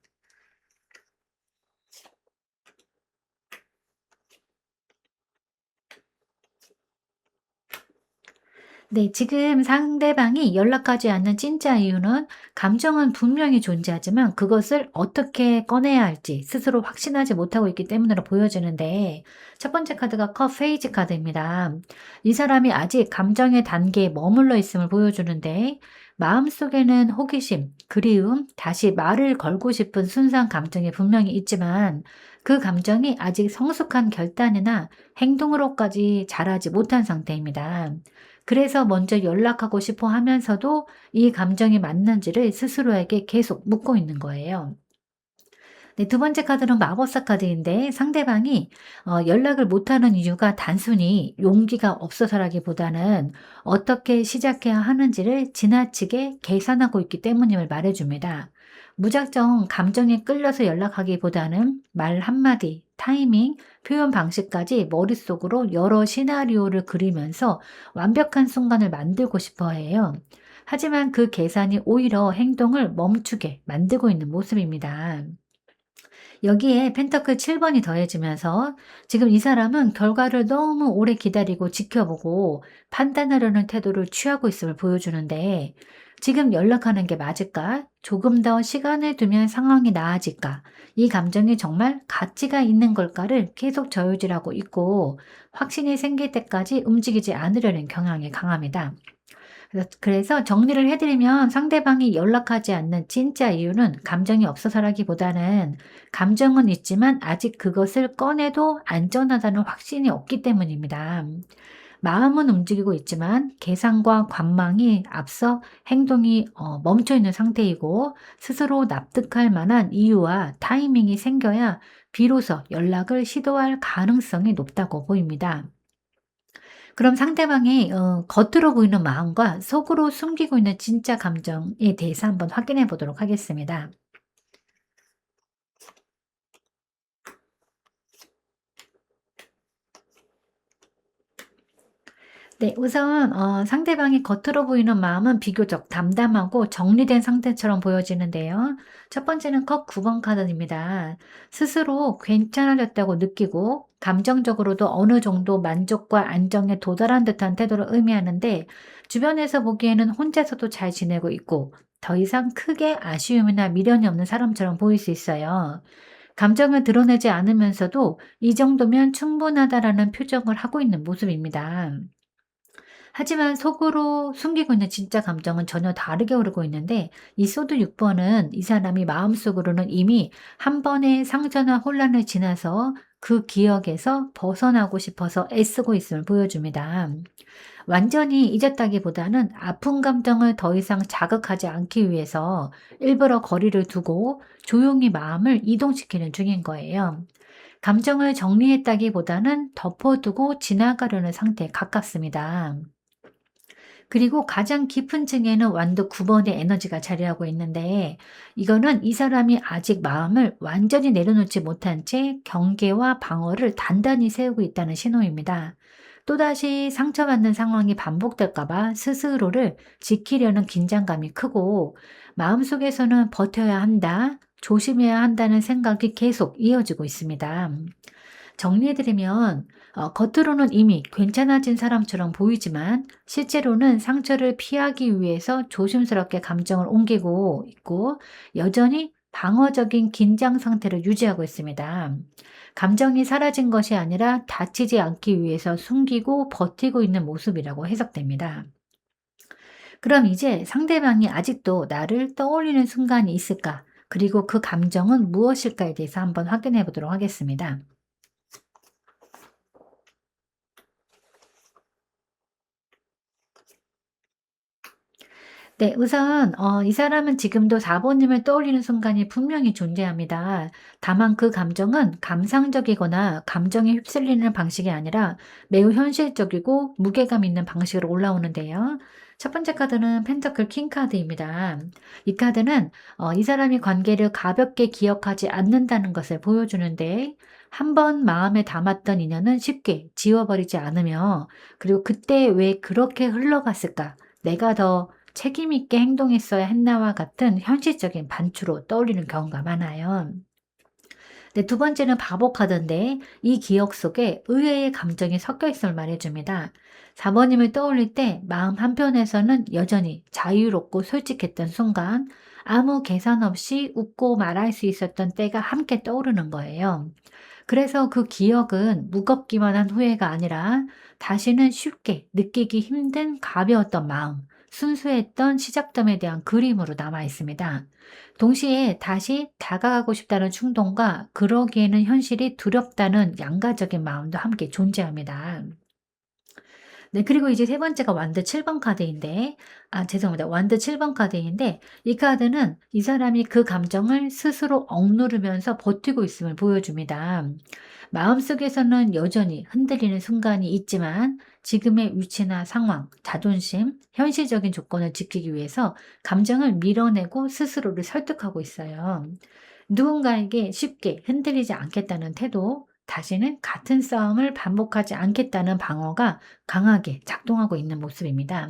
네, 지금 상대방이 연락하지 않는 진짜 이유는 감정은 분명히 존재하지만 그것을 어떻게 꺼내야 할지 스스로 확신하지 못하고 있기 때문으로 보여지는데 첫 번째 카드가 컵 페이지 카드입니다. 이 사람이 아직 감정의 단계에 머물러 있음을 보여주는데 마음속에는 호기심, 그리움, 다시 말을 걸고 싶은 순수한 감정이 분명히 있지만 그 감정이 아직 성숙한 결단이나 행동으로까지 자라지 못한 상태입니다. 그래서 먼저 연락하고 싶어 하면서도 이 감정이 맞는지를 스스로에게 계속 묻고 있는 거예요. 네, 두 번째 카드는 마법사 카드인데 상대방이 연락을 못하는 이유가 단순히 용기가 없어서라기보다는 어떻게 시작해야 하는지를 지나치게 계산하고 있기 때문임을 말해줍니다. 무작정 감정에 끌려서 연락하기보다는 말 한마디, 타이밍, 표현 방식까지 머릿속으로 여러 시나리오를 그리면서 완벽한 순간을 만들고 싶어 해요. 하지만 그 계산이 오히려 행동을 멈추게 만들고 있는 모습입니다. 여기에 펜터클 7번이 더해지면서 지금 이 사람은 결과를 너무 오래 기다리고 지켜보고 판단하려는 태도를 취하고 있음을 보여주는데 지금 연락하는 게 맞을까? 조금 더 시간을 두면 상황이 나아질까? 이 감정이 정말 가치가 있는 걸까를 계속 저울질하고 있고 확신이 생길 때까지 움직이지 않으려는 경향이 강합니다. 그래서 정리를 해 드리면 상대방이 연락하지 않는 진짜 이유는 감정이 없어서라기보다는 감정은 있지만 아직 그것을 꺼내도 안전하다는 확신이 없기 때문입니다. 마음은 움직이고 있지만 계산과 관망이 앞서 행동이 멈춰 있는 상태이고 스스로 납득할 만한 이유와 타이밍이 생겨야 비로소 연락을 시도할 가능성이 높다고 보입니다. 그럼 상대방이 겉으로 보이는 마음과 속으로 숨기고 있는 진짜 감정에 대해서 한번 확인해 보도록 하겠습니다. 네. 우선 상대방이 겉으로 보이는 마음은 비교적 담담하고 정리된 상태처럼 보여지는데요. 첫 번째는 컵 9번 카드입니다. 스스로 괜찮아졌다고 느끼고 감정적으로도 어느 정도 만족과 안정에 도달한 듯한 태도를 의미하는데 주변에서 보기에는 혼자서도 잘 지내고 있고 더 이상 크게 아쉬움이나 미련이 없는 사람처럼 보일 수 있어요. 감정을 드러내지 않으면서도 이 정도면 충분하다라는 표정을 하고 있는 모습입니다. 하지만 속으로 숨기고 있는 진짜 감정은 전혀 다르게 오르고 있는데 이 소드 6 번은 이 사람이 마음속으로는 이미 한 번의 상처나 혼란을 지나서 그 기억에서 벗어나고 싶어서 애쓰고 있음을 보여줍니다. 완전히 잊었다기보다는 아픈 감정을 더 이상 자극하지 않기 위해서 일부러 거리를 두고 조용히 마음을 이동시키는 중인 거예요. 감정을 정리했다기보다는 덮어두고 지나가려는 상태에 가깝습니다. 그리고 가장 깊은 층에는 완도 9 번의 에너지가 자리하고 있는데 이거는 이 사람이 아직 마음을 완전히 내려놓지 못한 채 경계와 방어를 단단히 세우고 있다는 신호입니다. 또다시 상처받는 상황이 반복될까 봐 스스로를 지키려는 긴장감이 크고 마음속에서는 버텨야 한다, 조심해야 한다는 생각이 계속 이어지고 있습니다. 정리해드리면 겉으로는 이미 괜찮아진 사람처럼 보이지만 실제로는 상처를 피하기 위해서 조심스럽게 감정을 옮기고 있고 여전히 방어적인 긴장 상태를 유지하고 있습니다. 감정이 사라진 것이 아니라 다치지 않기 위해서 숨기고 버티고 있는 모습이라고 해석됩니다. 그럼 이제 상대방이 아직도 나를 떠올리는 순간이 있을까? 그리고 그 감정은 무엇일까에 대해서 한번 확인해 보도록 하겠습니다. 네. 우선 이 사람은 지금도 4 번님을 떠올리는 순간이 분명히 존재합니다. 다만 그 감정은 감상적이거나 감정에 휩쓸리는 방식이 아니라 매우 현실적이고 무게감 있는 방식으로 올라오는데요. 첫 번째 카드는 펜터클 킹 카드입니다. 이 카드는 이 사람이 관계를 가볍게 기억하지 않는다는 것을 보여주는데 한 번 마음에 담았던 인연은 쉽게 지워버리지 않으며 그리고 '그때 왜 그렇게 흘러갔을까? 내가 더 책임 있게 행동했어야 했나와 같은 현실적인 반추로 떠올리는 경우가 많아요. 네, 두 번째는 바보 카드인데 이 기억 속에 의외의 감정이 섞여 있음을 말해줍니다. 4번님을 떠올릴 때 마음 한편에서는 여전히 자유롭고 솔직했던 순간 아무 계산 없이 웃고 말할 수 있었던 때가 함께 떠오르는 거예요. 그래서 그 기억은 무겁기만 한 후회가 아니라 다시는 쉽게 느끼기 힘든 가벼웠던 마음, 순수했던 시작점에 대한 그림으로 남아 있습니다. 동시에 다시 다가가고 싶다는 충동과 그러기에는 현실이 두렵다는 양가적인 마음도 함께 존재합니다. 네, 그리고 이제 세 번째가 완드 7번 카드인데 죄송합니다. 완드 7번 카드인데 이 카드는 이 사람이 그 감정을 스스로 억누르면서 버티고 있음을 보여줍니다. 마음속에서는 여전히 흔들리는 순간이 있지만 지금의 위치나 상황, 자존심, 현실적인 조건을 지키기 위해서 감정을 밀어내고 스스로를 설득하고 있어요. 누군가에게 쉽게 흔들리지 않겠다는 태도, 다시는 같은 싸움을 반복하지 않겠다는 방어가 강하게 작동하고 있는 모습입니다.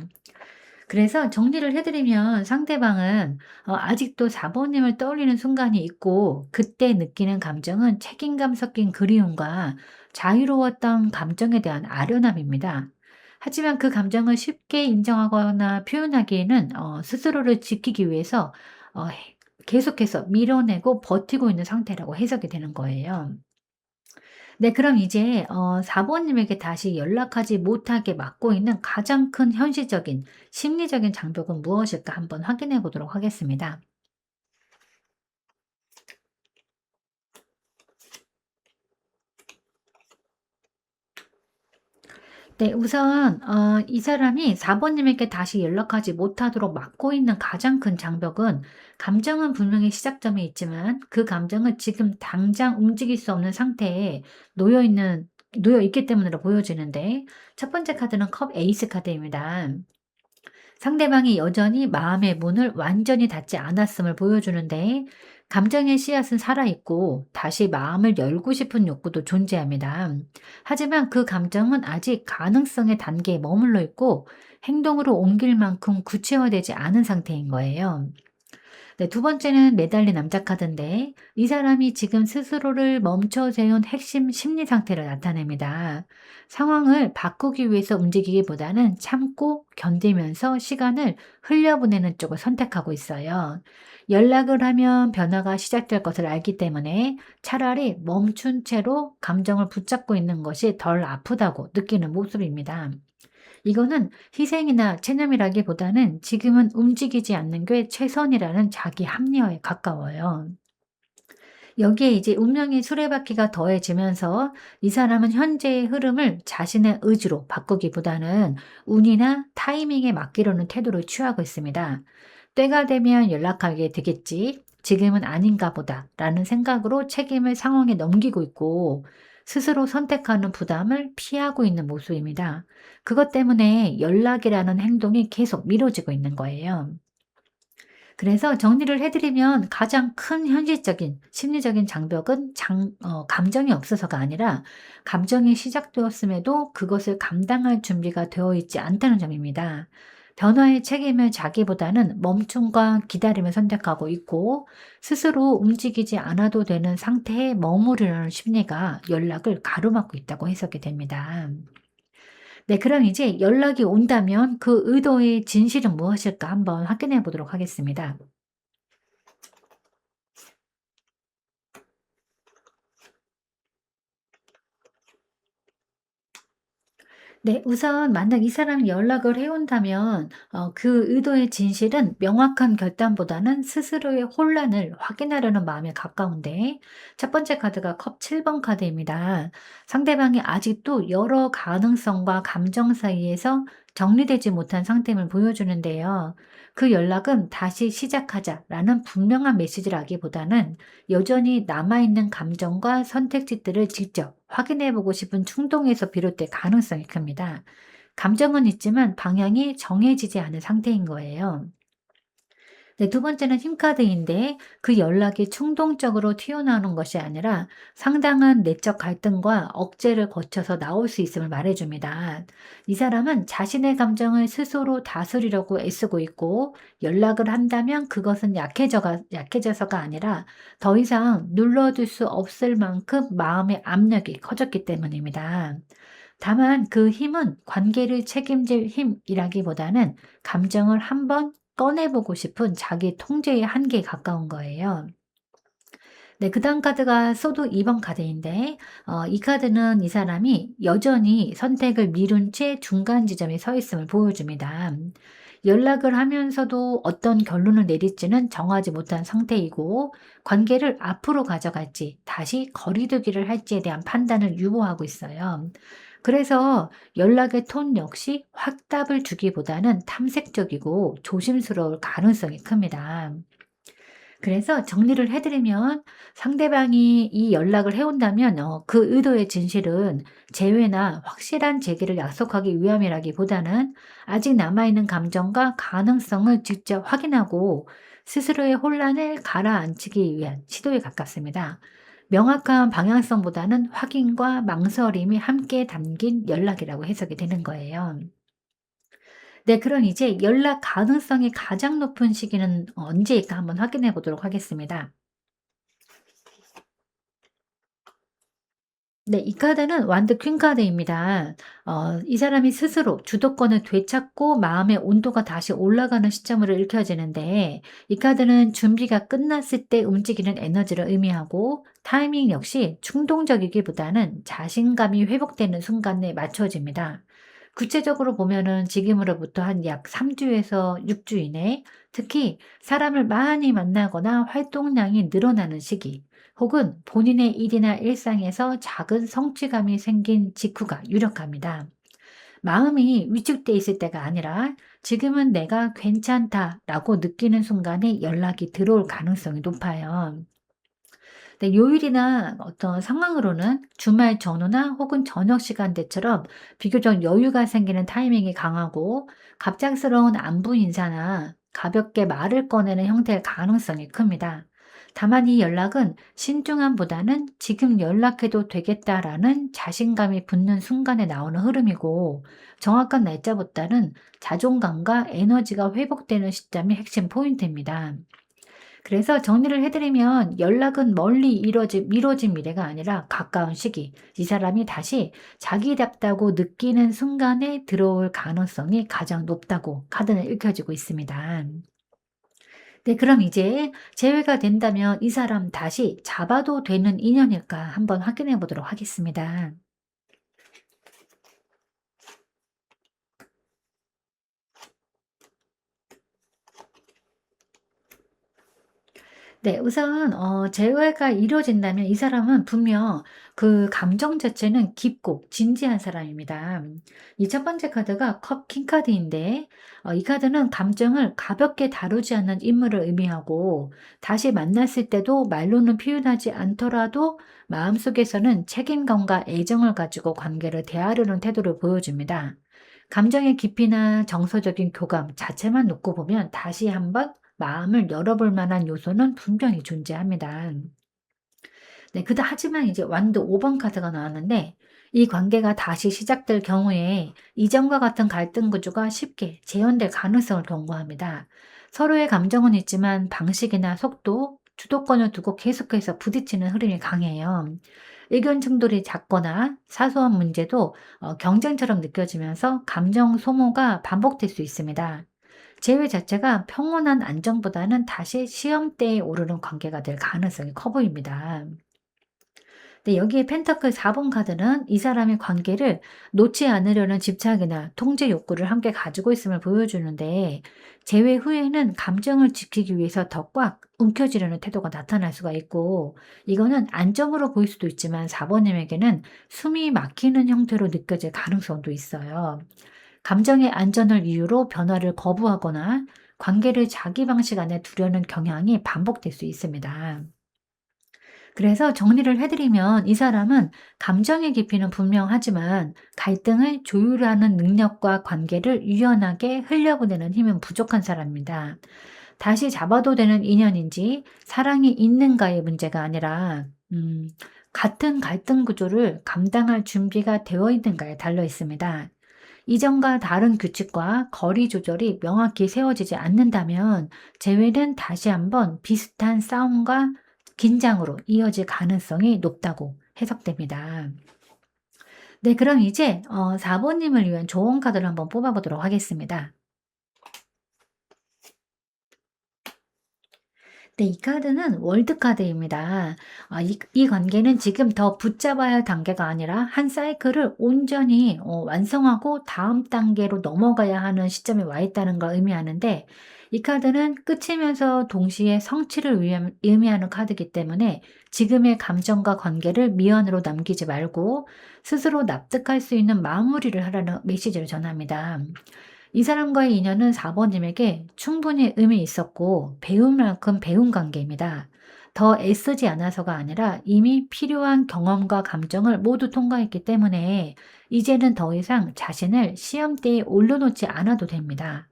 그래서 정리를 해드리면 상대방은 아직도 4번님을 떠올리는 순간이 있고 그때 느끼는 감정은 책임감 섞인 그리움과 자유로웠던 감정에 대한 아련함입니다. 하지만 그 감정을 쉽게 인정하거나 표현하기에는 스스로를 지키기 위해서 계속해서 밀어내고 버티고 있는 상태라고 해석이 되는 거예요. 네, 그럼 이제 4 번님에게 다시 연락하지 못하게 막고 있는 가장 큰 현실적인 심리적인 장벽은 무엇일까 한번 확인해 보도록 하겠습니다. 네, 우선 이 사람이 4 번님에게 다시 연락하지 못하도록 막고 있는 가장 큰 장벽은, 감정은 분명히 시작점에 있지만 그 감정은 지금 당장 움직일 수 없는 상태에 놓여 있기 때문으로 보여지는데, 첫 번째 카드는 컵 에이스 카드입니다. 상대방이 여전히 마음의 문을 완전히 닫지 않았음을 보여주는데, 감정의 씨앗은 살아있고 다시 마음을 열고 싶은 욕구도 존재합니다. 하지만 그 감정은 아직 가능성의 단계에 머물러 있고 행동으로 옮길 만큼 구체화되지 않은 상태인 거예요. 네, 두 번째는 매달린 남자 카드인데, 이 사람이 지금 스스로를 멈춰 세운 핵심 심리 상태를 나타냅니다. 상황을 바꾸기 위해서 움직이기보다는 참고 견디면서 시간을 흘려보내는 쪽을 선택하고 있어요. 연락을 하면 변화가 시작될 것을 알기 때문에 차라리 멈춘 채로 감정을 붙잡고 있는 것이 덜 아프다고 느끼는 모습입니다. 이거는 희생이나 체념이라기보다는 지금은 움직이지 않는 게 최선이라는 자기 합리화에 가까워요. 여기에 이제 운명의 수레바퀴가 더해지면서 이 사람은 현재의 흐름을 자신의 의지로 바꾸기보다는 운이나 타이밍에 맡기려는 태도를 취하고 있습니다. 때가 되면 연락하게 되겠지, 지금은 아닌가 보다 라는 생각으로 책임을 상황에 넘기고 있고, 스스로 선택하는 부담을 피하고 있는 모습입니다. 그것 때문에 연락이라는 행동이 계속 미뤄지고 있는 거예요. 그래서 정리를 해드리면, 가장 큰 현실적인 심리적인 장벽은 감정이 없어서가 아니라, 감정이 시작되었음에도 그것을 감당할 준비가 되어 있지 않다는 점입니다. 변화의 책임을 자기보다는 멈춤과 기다림을 선택하고 있고, 스스로 움직이지 않아도 되는 상태에 머무르려는 심리가 연락을 가로막고 있다고 해석이 됩니다. 네, 그럼 이제 연락이 온다면 그 의도의 진실은 무엇일까 한번 확인해 보도록 하겠습니다. 네. 우선 만약 이 사람이 연락을 해 온다면 그 의도의 진실은 명확한 결단보다는 스스로의 혼란을 확인하려는 마음에 가까운데, 첫 번째 카드가 컵 7번 카드입니다. 상대방이 아직도 여러 가능성과 감정 사이에서 정리되지 못한 상태임을 보여주는데요. 그 연락은 "다시 시작하자."라는 분명한 메시지라기보다는 여전히 남아있는 감정과 선택지들을 직접 확인해 보고 싶은 충동에서 비롯될 가능성이 큽니다. 감정은 있지만 방향이 정해지지 않은 상태인 거예요. 네, 두 번째는 힘카드인데, 그 연락이 충동적으로 튀어나오는 것이 아니라 상당한 내적 갈등과 억제를 거쳐서 나올 수 있음을 말해줍니다. 이 사람은 자신의 감정을 스스로 다스리려고 애쓰고 있고, 연락을 한다면 그것은 약해져서가 아니라 더 이상 눌러둘 수 없을 만큼 마음의 압력이 커졌기 때문입니다. 다만 그 힘은 관계를 책임질 힘이라기보다는 감정을 한번 꺼내보고 싶은 자기 통제의 한계에 가까운 거예요. 네, 그다음 카드가 소드 2번 카드인데, 이 카드는 이 사람이 여전히 선택을 미룬 채 중간 지점에 서 있음을 보여줍니다. 연락을 하면서도 어떤 결론을 내릴지는 정하지 못한 상태이고, 관계를 앞으로 가져갈지 다시 거리두기를 할지에 대한 판단을 유보하고 있어요. 그래서 연락의 톤 역시 확답을 주기보다는 탐색적이고 조심스러울 가능성이 큽니다. 그래서 정리를 해 드리면, 상대방이 이 연락을 해 온다면 그 의도의 진실은 재회나 확실한 재개를 약속하기 위함이라기보다는 아직 남아 있는 감정과 가능성을 직접 확인하고 스스로의 혼란을 가라앉히기 위한 시도에 가깝습니다. 명확한 방향성보다는 확인과 망설임이 함께 담긴 연락이라고 해석이 되는 거예요. 네, 그럼 이제 연락 가능성이 가장 높은 시기는 언제일까 한번 확인해 보도록 하겠습니다. 네. 이 카드는 완드 퀸 카드입니다. 이 사람이 스스로 주도권을 되찾고 마음의 온도가 다시 올라가는 시점으로 읽혀지는데, 이 카드는 준비가 끝났을 때 움직이는 에너지를 의미하고, 타이밍 역시 충동적이기보다는 자신감이 회복되는 순간에 맞춰집니다. 구체적으로 보면은 지금으로부터 한 약 3 주에서 6주 이내, 특히 사람을 많이 만나거나 활동량이 늘어나는 시기, 혹은 본인의 일이나 일상에서 작은 성취감이 생긴 직후가 유력합니다. 마음이 위축돼 있을 때가 아니라 지금은 내가 괜찮다라고 느끼는 순간에 연락이 들어올 가능성이 높아요. 네, 요일이나 어떤 상황으로는 주말 전후나 혹은 저녁 시간대처럼 비교적 여유가 생기는 타이밍이 강하고, 갑작스러운 안부 인사나 가볍게 말을 꺼내는 형태의 가능성이 큽니다. 다만 이 연락은 신중함보다는 지금 연락해도 되겠다라는 자신감이 붙는 순간에 나오는 흐름이고, 정확한 날짜보다는 자존감과 에너지가 회복되는 시점이 핵심 포인트입니다. 그래서 정리를 해 드리면, 연락은 멀리 미뤄진 미래가 아니라 가까운 시기, 이 사람이 다시 자기답다고 느끼는 순간에 들어올 가능성이 가장 높다고 카드는 읽혀지고 있습니다. 네, 그럼 이제 재회가 된다면 이 사람 다시 잡아도 되는 인연일까 한번 확인해 보도록 하겠습니다. 네. 우선 재회가 이루어진다면 이 사람은 분명 그 감정 자체는 깊고 진지한 사람입니다. 이 첫 번째 카드가 컵 킹 카드인데, 이 카드는 감정을 가볍게 다루지 않는 인물을 의미하고, 다시 만났을 때도 말로는 표현하지 않더라도 마음속에서는 책임감과 애정을 가지고 관계를 대하려는 태도를 보여줍니다. 감정의 깊이나 정서적인 교감 자체만 놓고 보면 다시 한번 마음을 열어볼 만한 요소는 분명히 존재합니다. 네, 하지만 이제 완드 5번 카드가 나왔는데, 이 관계가 다시 시작될 경우에 이전과 같은 갈등 구조가 쉽게 재현될 가능성을 경고합니다. 서로의 감정은 있지만 방식이나 속도, 주도권을 두고 계속해서 부딪히는 흐름이 강해요. 의견 충돌이 작거나 사소한 문제도 경쟁처럼 느껴지면서 감정 소모가 반복될 수 있습니다. 재회 자체가 평온한 안정보다는 다시 시험대에 오르는 관계가 될 가능성이 커 보입니다. 네, 여기에 펜타클 4번 카드는 이 사람의 관계를 놓지 않으려는 집착이나 통제 욕구를 함께 가지고 있음을 보여주는데, 재회 후에는 감정을 지키기 위해서 더 꽉 움켜쥐려는 태도가 나타날 수가 있고, 이거는 안정으로 보일 수도 있지만 4번님에게는 숨이 막히는 형태로 느껴질 가능성도 있어요. 감정의 안전을 이유로 변화를 거부하거나 관계를 자기 방식 안에 두려는 경향이 반복될 수 있습니다. 그래서 정리를 해드리면 이 사람은 감정의 깊이는 분명하지만 갈등을 조율하는 능력과 관계를 유연하게 흘려보내는 힘은 부족한 사람입니다. 다시 잡아도 되는 인연인지 사랑이 있는가의 문제가 아니라, 같은 갈등 구조를 감당할 준비가 되어 있는가에 달려 있습니다. 이전과 다른 규칙과 거리 조절이 명확히 세워지지 않는다면 재회는 다시 한번 비슷한 싸움과 긴장으로 이어질 가능성이 높다고 해석됩니다. 네, 그럼 이제 4번 님을 위한 조언 카드를 한번 뽑아 보도록 하겠습니다. 네, 이 카드는 월드 카드입니다. 이 관계는 지금 더 붙잡아야 할 단계가 아니라 한 사이클을 온전히 완성하고 다음 단계로 넘어가야 하는 시점에 와 있다는 걸 의미하는데, 이 카드는 끝이면서 동시에 성취를 의미하는 카드이기 때문에 지금의 감정과 관계를 미연으로 남기지 말고 스스로 납득할 수 있는 마무리를 하라는 메시지를 전합니다. 이 사람과의 인연은 4번 님에게 충분히 의미 있었고 배운 만큼 배운 관계입니다. 더 애쓰지 않아서가 아니라 이미 필요한 경험과 감정을 모두 통과했기 때문에 이제는 더 이상 자신을 시험대에 올려놓지 않아도 됩니다.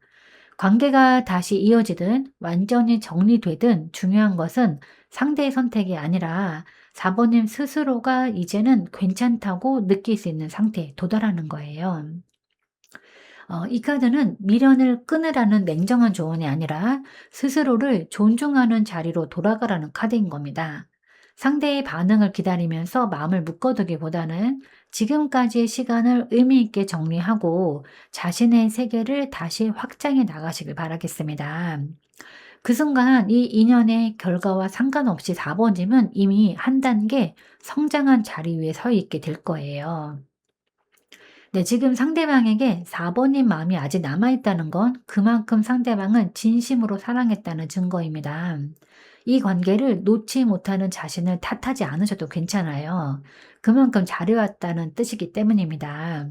관계가 다시 이어지든 완전히 정리되든 중요한 것은 상대의 선택이 아니라 4번 님 스스로가 이제는 괜찮다고 느낄 수 있는 상태에 도달하는 거예요. 이 카드는 미련을 끊으라는 냉정한 조언이 아니라 스스로를 존중하는 자리로 돌아가라는 카드인 겁니다. 상대의 반응을 기다리면서 마음을 묶어두기보다는 지금까지의 시간을 의미 있게 정리하고 자신의 세계를 다시 확장해 나가시길 바라겠습니다. 그 순간 이 인연의 결과와 상관없이 4번님은 이미 한 단계 성장한 자리 위에 서 있게 될 거예요. 네, 지금 상대방에게 4번님 마음이 아직 남아있다는 건 그만큼 상대방은 진심으로 사랑했다는 증거입니다. 이 관계를 놓지 못하는 자신을 탓하지 않으셔도 괜찮아요. 그만큼 잘해왔다는 뜻이기 때문입니다.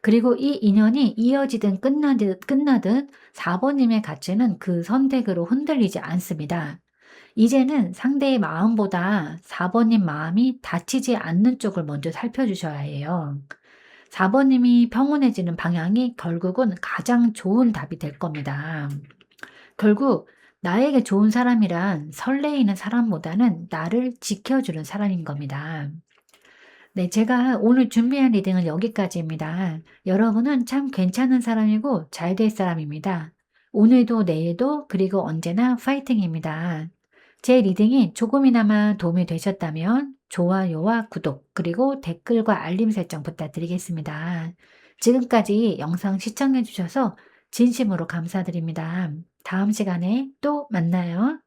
그리고 이 인연이 이어지든 끝나든 4번님의 가치는 그 선택으로 흔들리지 않습니다. 이제는 상대의 마음보다 4번님 마음이 다치지 않는 쪽을 먼저 살펴주셔야 해요. 4번님이 평온해지는 방향이 결국은 가장 좋은 답이 될 겁니다. 결국 나에게 좋은 사람이란 설레이는 사람보다는 나를 지켜주는 사람인 겁니다. 네, 제가 오늘 준비한 리딩은 여기까지입니다. 여러분은 참 괜찮은 사람이고 잘 될 사람입니다. 오늘도 내일도 그리고 언제나 파이팅입니다. 제 리딩이 조금이나마 도움이 되셨다면 좋아요와 구독 그리고 댓글과 알림 설정 부탁드리겠습니다. 지금까지 영상 시청해 주셔서 진심으로 감사드립니다. 다음 시간에 또 만나요.